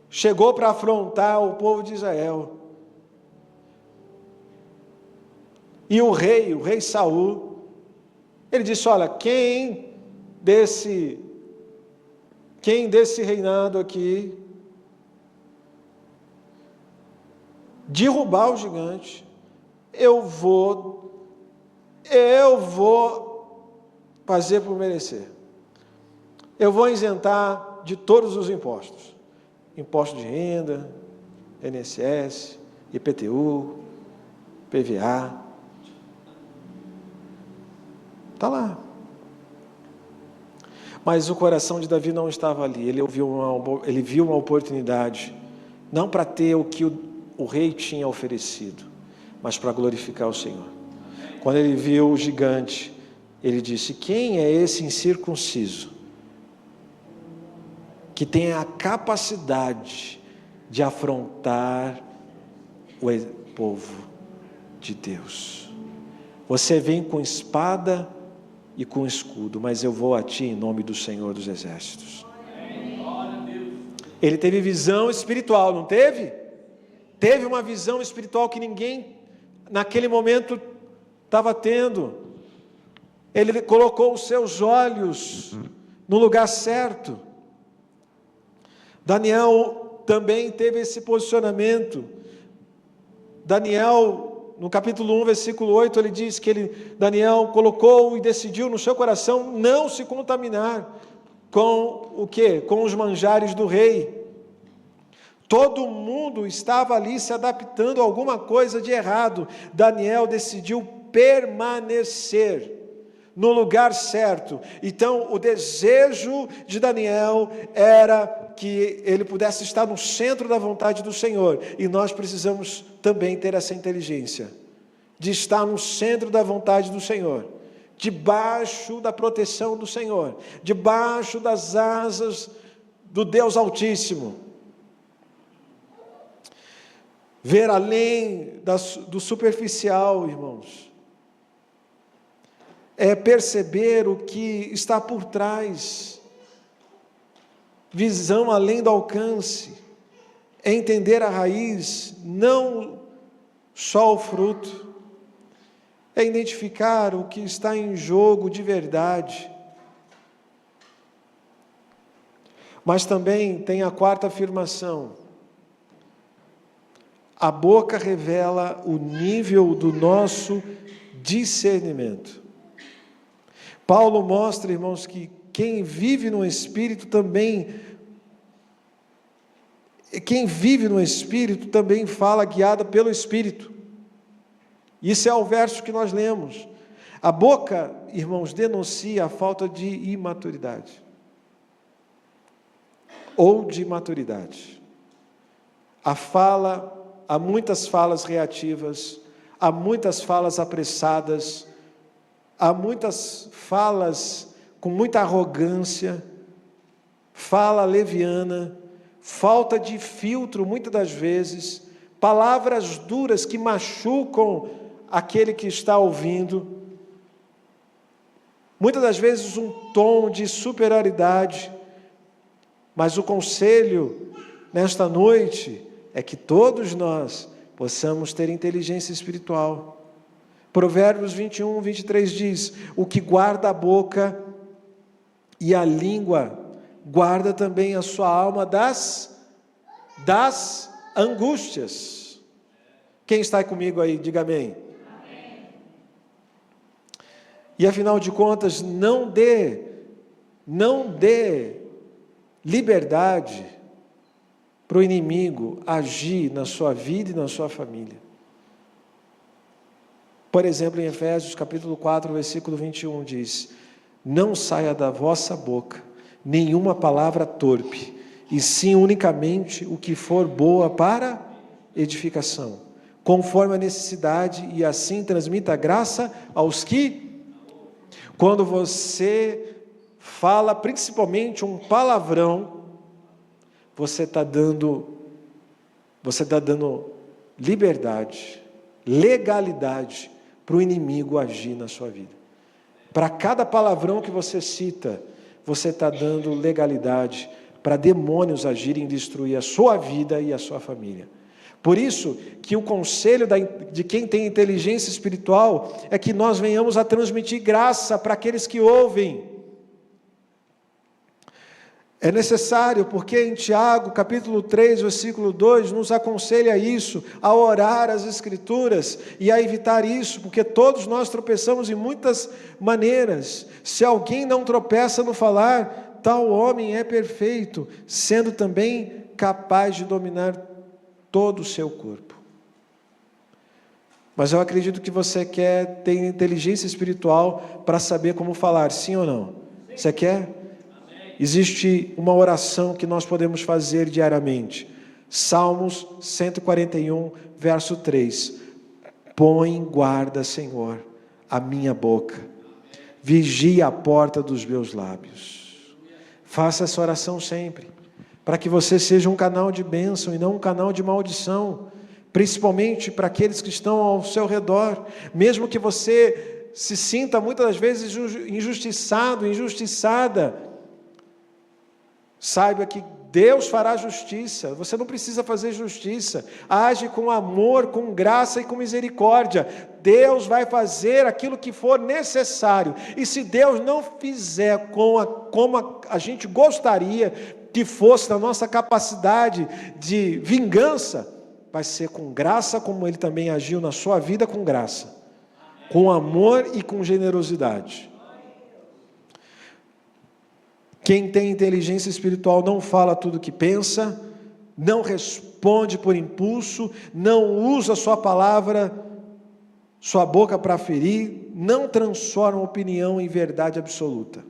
chegou para afrontar o povo de Israel, e o rei Saul, ele disse: olha, quem desse reinado aqui derrubar o gigante, eu vou fazer por merecer. Eu vou isentar de todos os impostos. Imposto de renda, INSS, IPTU, PVA. Está lá. Mas o coração de Davi não estava ali. Ele viu uma oportunidade, não para ter o que o rei tinha oferecido, mas para glorificar o Senhor. Quando ele viu o gigante, ele disse: quem é esse incircunciso que tem a capacidade de afrontar o povo de Deus? Você vem com espada e com escudo, mas eu vou a ti em nome do Senhor dos Exércitos. Ele teve visão espiritual, não teve? Teve uma visão espiritual que ninguém naquele momento estava tendo. Ele colocou os seus olhos no lugar certo. Daniel também teve esse posicionamento. Daniel, no capítulo 1, versículo 8, ele diz que Daniel colocou e decidiu no seu coração não se contaminar com o quê? Com os manjares do rei. Todo mundo estava ali se adaptando a alguma coisa de errado. Daniel decidiu permanecer no lugar certo. Então, o desejo de Daniel era que ele pudesse estar no centro da vontade do Senhor. E nós precisamos também ter essa inteligência de estar no centro da vontade do Senhor, debaixo da proteção do Senhor, debaixo das asas do Deus Altíssimo. ver além do superficial, irmãos. É perceber o que está por trás, visão além do alcance, é entender a raiz, não só o fruto, é identificar o que está em jogo de verdade. Mas também tem a quarta afirmação: a boca revela o nível do nosso discernimento. Paulo mostra, irmãos, que quem vive no Espírito também fala guiada pelo Espírito. Isso é o verso que nós lemos. A boca, irmãos, denuncia a falta de imaturidade ou de maturidade. Há muitas falas reativas, há muitas falas apressadas, há muitas falas com muita arrogância, fala leviana, falta de filtro muitas das vezes, palavras duras que machucam aquele que está ouvindo, muitas das vezes um tom de superioridade. Mas o conselho nesta noite é que todos nós possamos ter inteligência espiritual. Provérbios 21, 23 diz: o que guarda a boca e a língua, guarda também a sua alma das angústias. Quem está comigo aí, diga amém. Amém. E afinal de contas, não dê liberdade para o inimigo agir na sua vida e na sua família. Por exemplo, em Efésios capítulo 4, versículo 21 diz: não saia da vossa boca nenhuma palavra torpe, e sim unicamente o que for boa para edificação, conforme a necessidade, e assim transmita graça aos que... Quando você fala principalmente um palavrão, você está dando liberdade, legalidade para o inimigo agir na sua vida. Para cada palavrão que você cita, você está dando legalidade para demônios agirem e destruir a sua vida e a sua família. Por isso que o conselho de quem tem inteligência espiritual é que nós venhamos a transmitir graça para aqueles que ouvem. É necessário, porque em Tiago, capítulo 3, versículo 2, nos aconselha isso, a orar as Escrituras e a evitar isso, porque todos nós tropeçamos em muitas maneiras. Se alguém não tropeça no falar, tal homem é perfeito, sendo também capaz de dominar todo o seu corpo. Mas eu acredito que você quer ter inteligência espiritual para saber como falar, sim ou não? Você quer? Existe uma oração que nós podemos fazer diariamente. Salmos 141, verso 3. Põe em guarda, Senhor, a minha boca. Vigia a porta dos meus lábios. Faça essa oração sempre, para que você seja um canal de bênção e não um canal de maldição, principalmente para aqueles que estão ao seu redor. Mesmo que você se sinta muitas das vezes injustiçado, injustiçada, saiba que Deus fará justiça. Você não precisa fazer justiça. Age com amor, com graça e com misericórdia. Deus vai fazer aquilo que for necessário. E se Deus não fizer como a gente gostaria que fosse na nossa capacidade de vingança, vai ser com graça, como Ele também agiu na sua vida com graça, com amor e com generosidade. Quem tem inteligência espiritual não fala tudo o que pensa, não responde por impulso, não usa sua palavra, sua boca para ferir, não transforma opinião em verdade absoluta.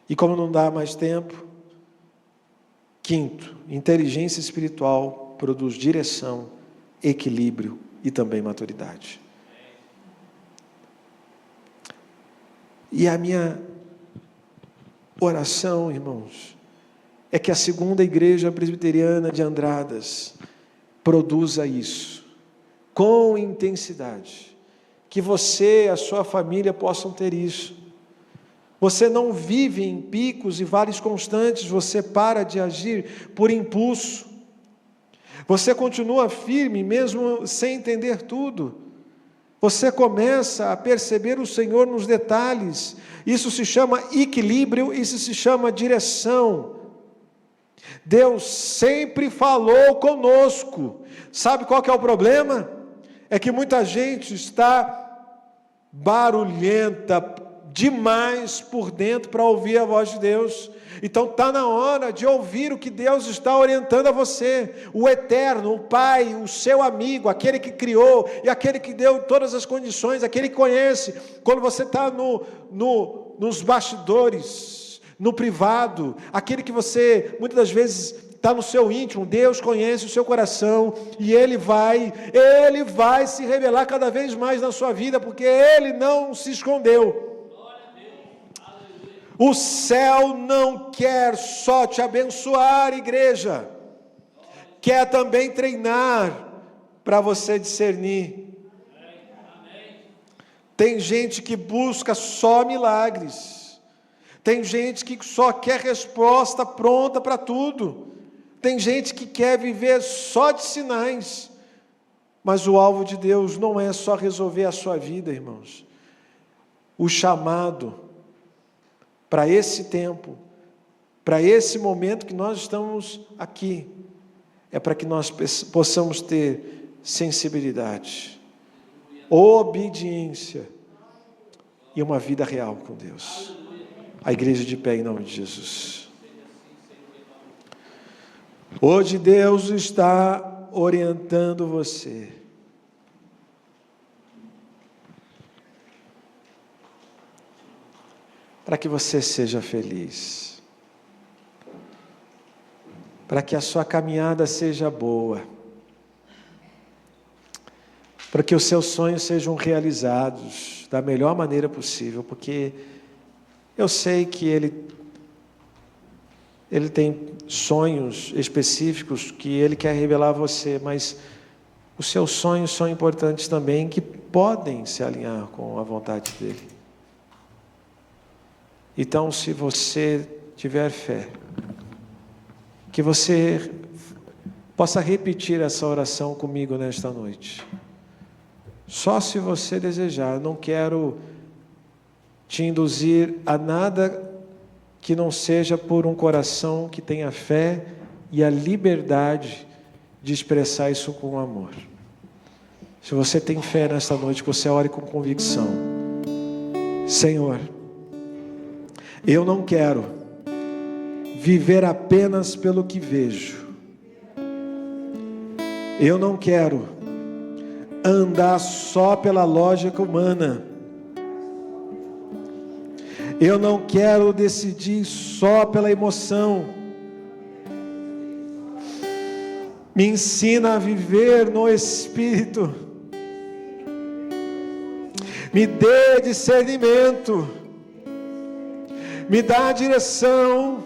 E como não dá mais tempo, quinto, inteligência espiritual produz direção, equilíbrio e também maturidade. E a minha oração, irmãos, é que a segunda igreja presbiteriana de Andradas produza isso com intensidade. Que você e a sua família possam ter isso. Você não vive em picos e vales constantes, você para de agir por impulso. Você continua firme mesmo sem entender tudo. Você começa a perceber o Senhor nos detalhes. Isso se chama equilíbrio, isso se chama direção. Deus sempre falou conosco. Sabe qual que é o problema? É que muita gente está barulhenta demais por dentro para ouvir a voz de Deus. Então está na hora de ouvir o que Deus está orientando a você. O Eterno, o Pai, o seu amigo, aquele que criou e aquele que deu todas as condições, aquele que conhece. Quando você está nos bastidores, no privado, aquele que você muitas das vezes está no seu íntimo, Deus conhece o seu coração e Ele vai se revelar cada vez mais na sua vida, porque Ele não se escondeu. O céu não quer só te abençoar, igreja, quer também treinar para você discernir. Tem gente que busca só milagres, tem gente que só quer resposta pronta para tudo, tem gente que quer viver só de sinais, mas o alvo de Deus não é só resolver a sua vida, irmãos. O chamado para esse tempo, para esse momento que nós estamos aqui, é para que nós possamos ter sensibilidade, obediência e uma vida real com Deus. A igreja de pé em nome de Jesus. Hoje Deus está orientando você. Para que você seja feliz, para que a sua caminhada seja boa, para que os seus sonhos sejam realizados da melhor maneira possível, porque eu sei que Ele tem sonhos específicos que Ele quer revelar a você, mas os seus sonhos são importantes também, que podem se alinhar com a vontade dEle. Então, se você tiver fé, que você possa repetir essa oração comigo nesta noite. Só se você desejar. Eu não quero te induzir a nada que não seja por um coração que tenha fé e a liberdade de expressar isso com amor. Se você tem fé nesta noite, que você ore com convicção. Senhor, eu não quero viver apenas pelo que vejo. Eu não quero andar só pela lógica humana. Eu não quero decidir só pela emoção. Me ensina a viver no Espírito. Me dê discernimento. Me dá direção,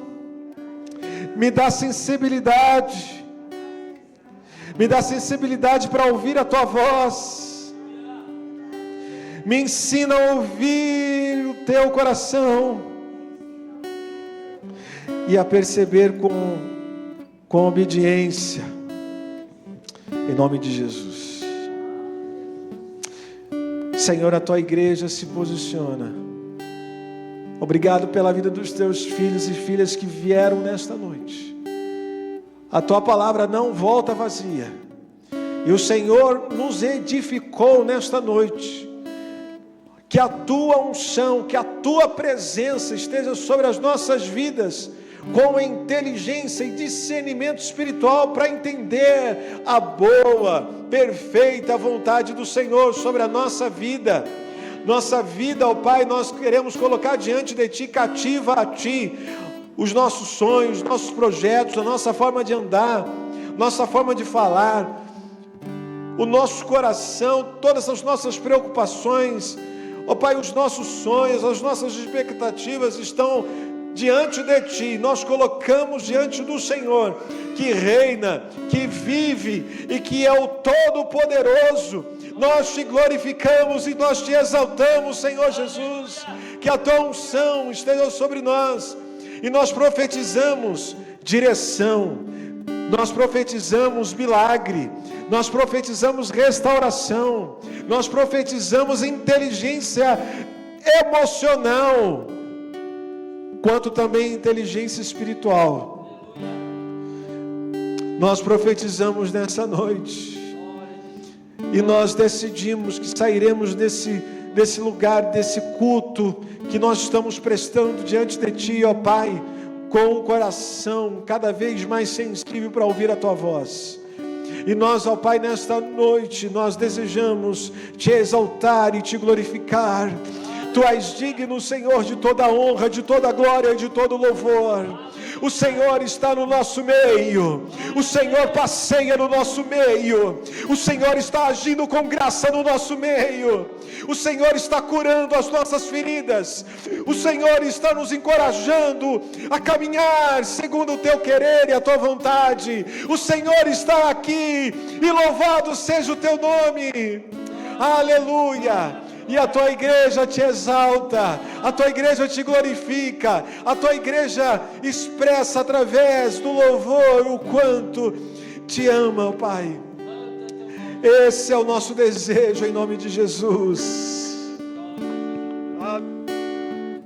me dá sensibilidade para ouvir a Tua voz, me ensina a ouvir o Teu coração e a perceber com obediência, em nome de Jesus. Senhor, a Tua igreja se posiciona. Obrigado pela vida dos Teus filhos e filhas que vieram nesta noite. A Tua palavra não volta vazia. E o Senhor nos edificou nesta noite. Que a Tua unção, que a Tua presença esteja sobre as nossas vidas, com inteligência e discernimento espiritual para entender a boa, perfeita vontade do Senhor sobre a nossa vida. Nossa vida, ó Pai, nós queremos colocar diante de Ti, cativa a Ti, os nossos sonhos, nossos projetos, a nossa forma de andar, nossa forma de falar, o nosso coração, todas as nossas preocupações, ó Pai, os nossos sonhos, as nossas expectativas estão diante de Ti, nós colocamos diante do Senhor, que reina, que vive e que é o Todo-Poderoso. Nós Te glorificamos e nós Te exaltamos, Senhor Jesus, que a Tua unção esteja sobre nós, e nós profetizamos direção, nós profetizamos milagre, nós profetizamos restauração, nós profetizamos inteligência emocional, quanto também inteligência espiritual. Nós profetizamos nessa noite, e nós decidimos que sairemos desse lugar, desse culto que nós estamos prestando diante de Ti, ó Pai, com o coração cada vez mais sensível para ouvir a Tua voz. E nós, ó Pai, nesta noite, nós desejamos Te exaltar e Te glorificar. Tu és digno, Senhor, de toda a honra, de toda a glória e de todo o louvor. O Senhor está no nosso meio, o Senhor passeia no nosso meio, o Senhor está agindo com graça no nosso meio, o Senhor está curando as nossas feridas, o Senhor está nos encorajando a caminhar segundo o Teu querer e a Tua vontade. O Senhor está aqui, e louvado seja o Teu nome. Aleluia. E a Tua igreja Te exalta, a Tua igreja Te glorifica, a Tua igreja expressa através do louvor o quanto Te ama, Pai. Esse é o nosso desejo, em nome de Jesus.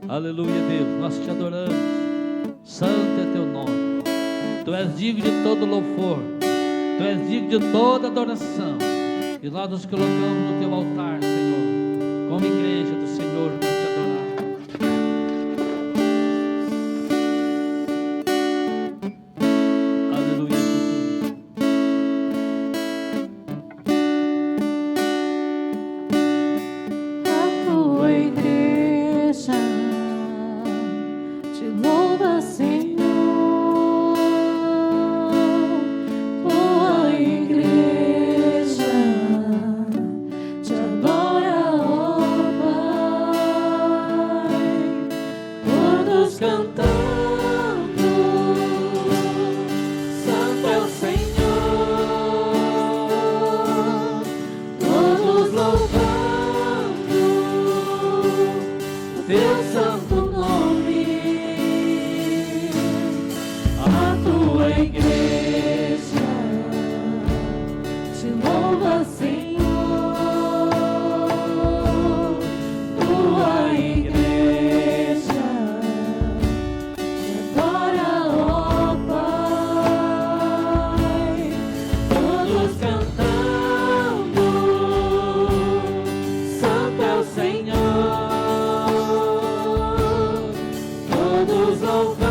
Aleluia, Deus, nós Te adoramos. Santo é Teu nome. Tu és digno de todo louvor, Tu és digno de toda adoração, e nós nos colocamos no Teu altar, Senhor, como igreja do Senhor, para Te adorar. Aleluia, Jesus. A Tua igreja Te louva, Senhor. Tua igreja Te adora, ó Pai. Todos cantando, Santo é o Senhor. Todos louvando o Teu santo nome. A Tua igreja Te louva, Senhor. Tua igreja Te adora, ó Pai. Todos cantando, Santo é o Senhor. Todos louvando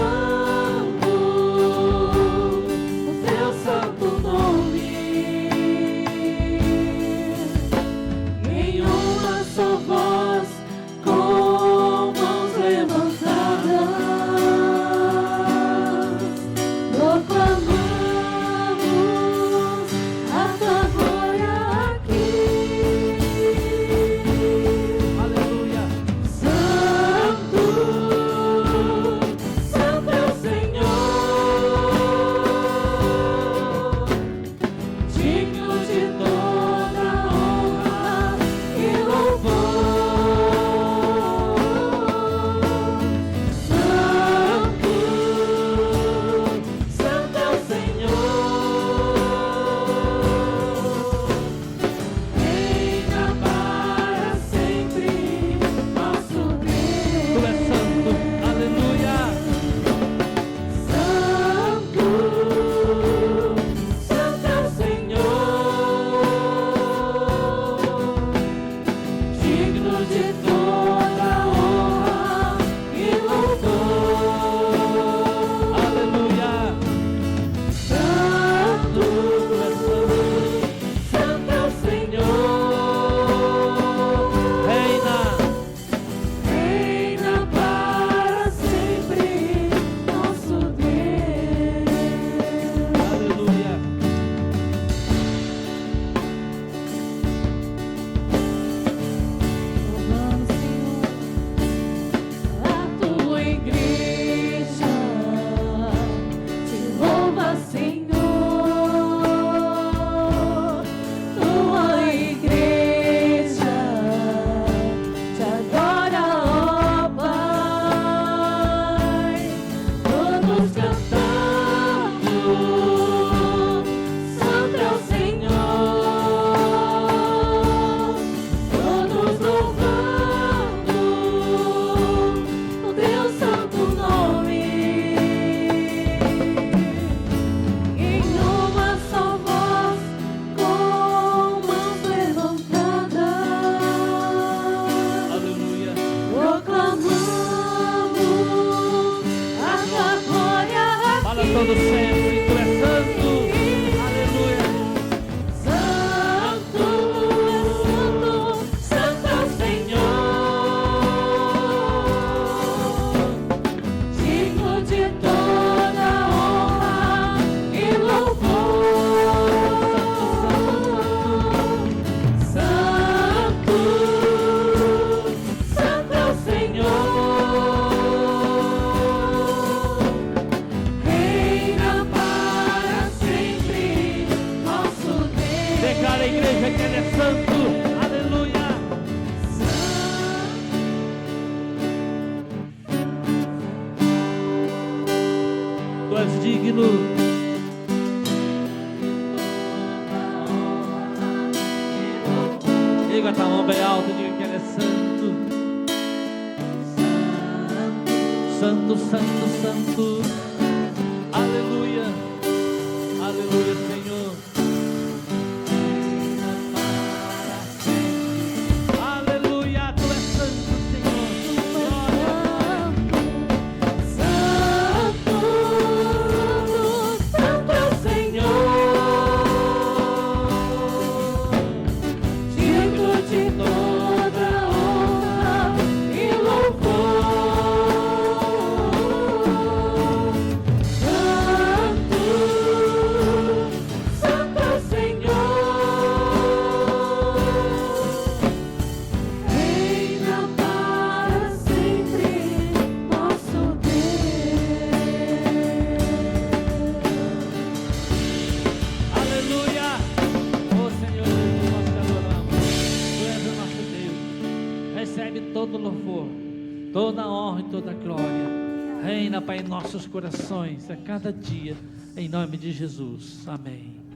todo sempre. Tu és santo. Aleluia. Santo, santo é o Senhor, digno de toda honra e louvor. Santo, santo é o Senhor, reina para sempre, nosso Deus. Declara a igreja que Ele é santo. Aleluia. Tu és digno. Diga a tua mão bem alta e diga que Ele é santo. Santo, santo, santo. Aleluia. Aleluia, Senhor. Aleluia, Tu és santo, Senhor. Glória. Santo, santo é o Senhor, digno de toda honra e louvor. Santo, santo é o Senhor, reina para sempre, nosso Deus. Aleluia. Oh Senhor Jesus, nós te adoramos. Tu és o nosso Deus. Recebe todo louvor, toda honra e toda glória. Reina, Pai, em nossos corações a cada dia, em nome de Jesus. Amém.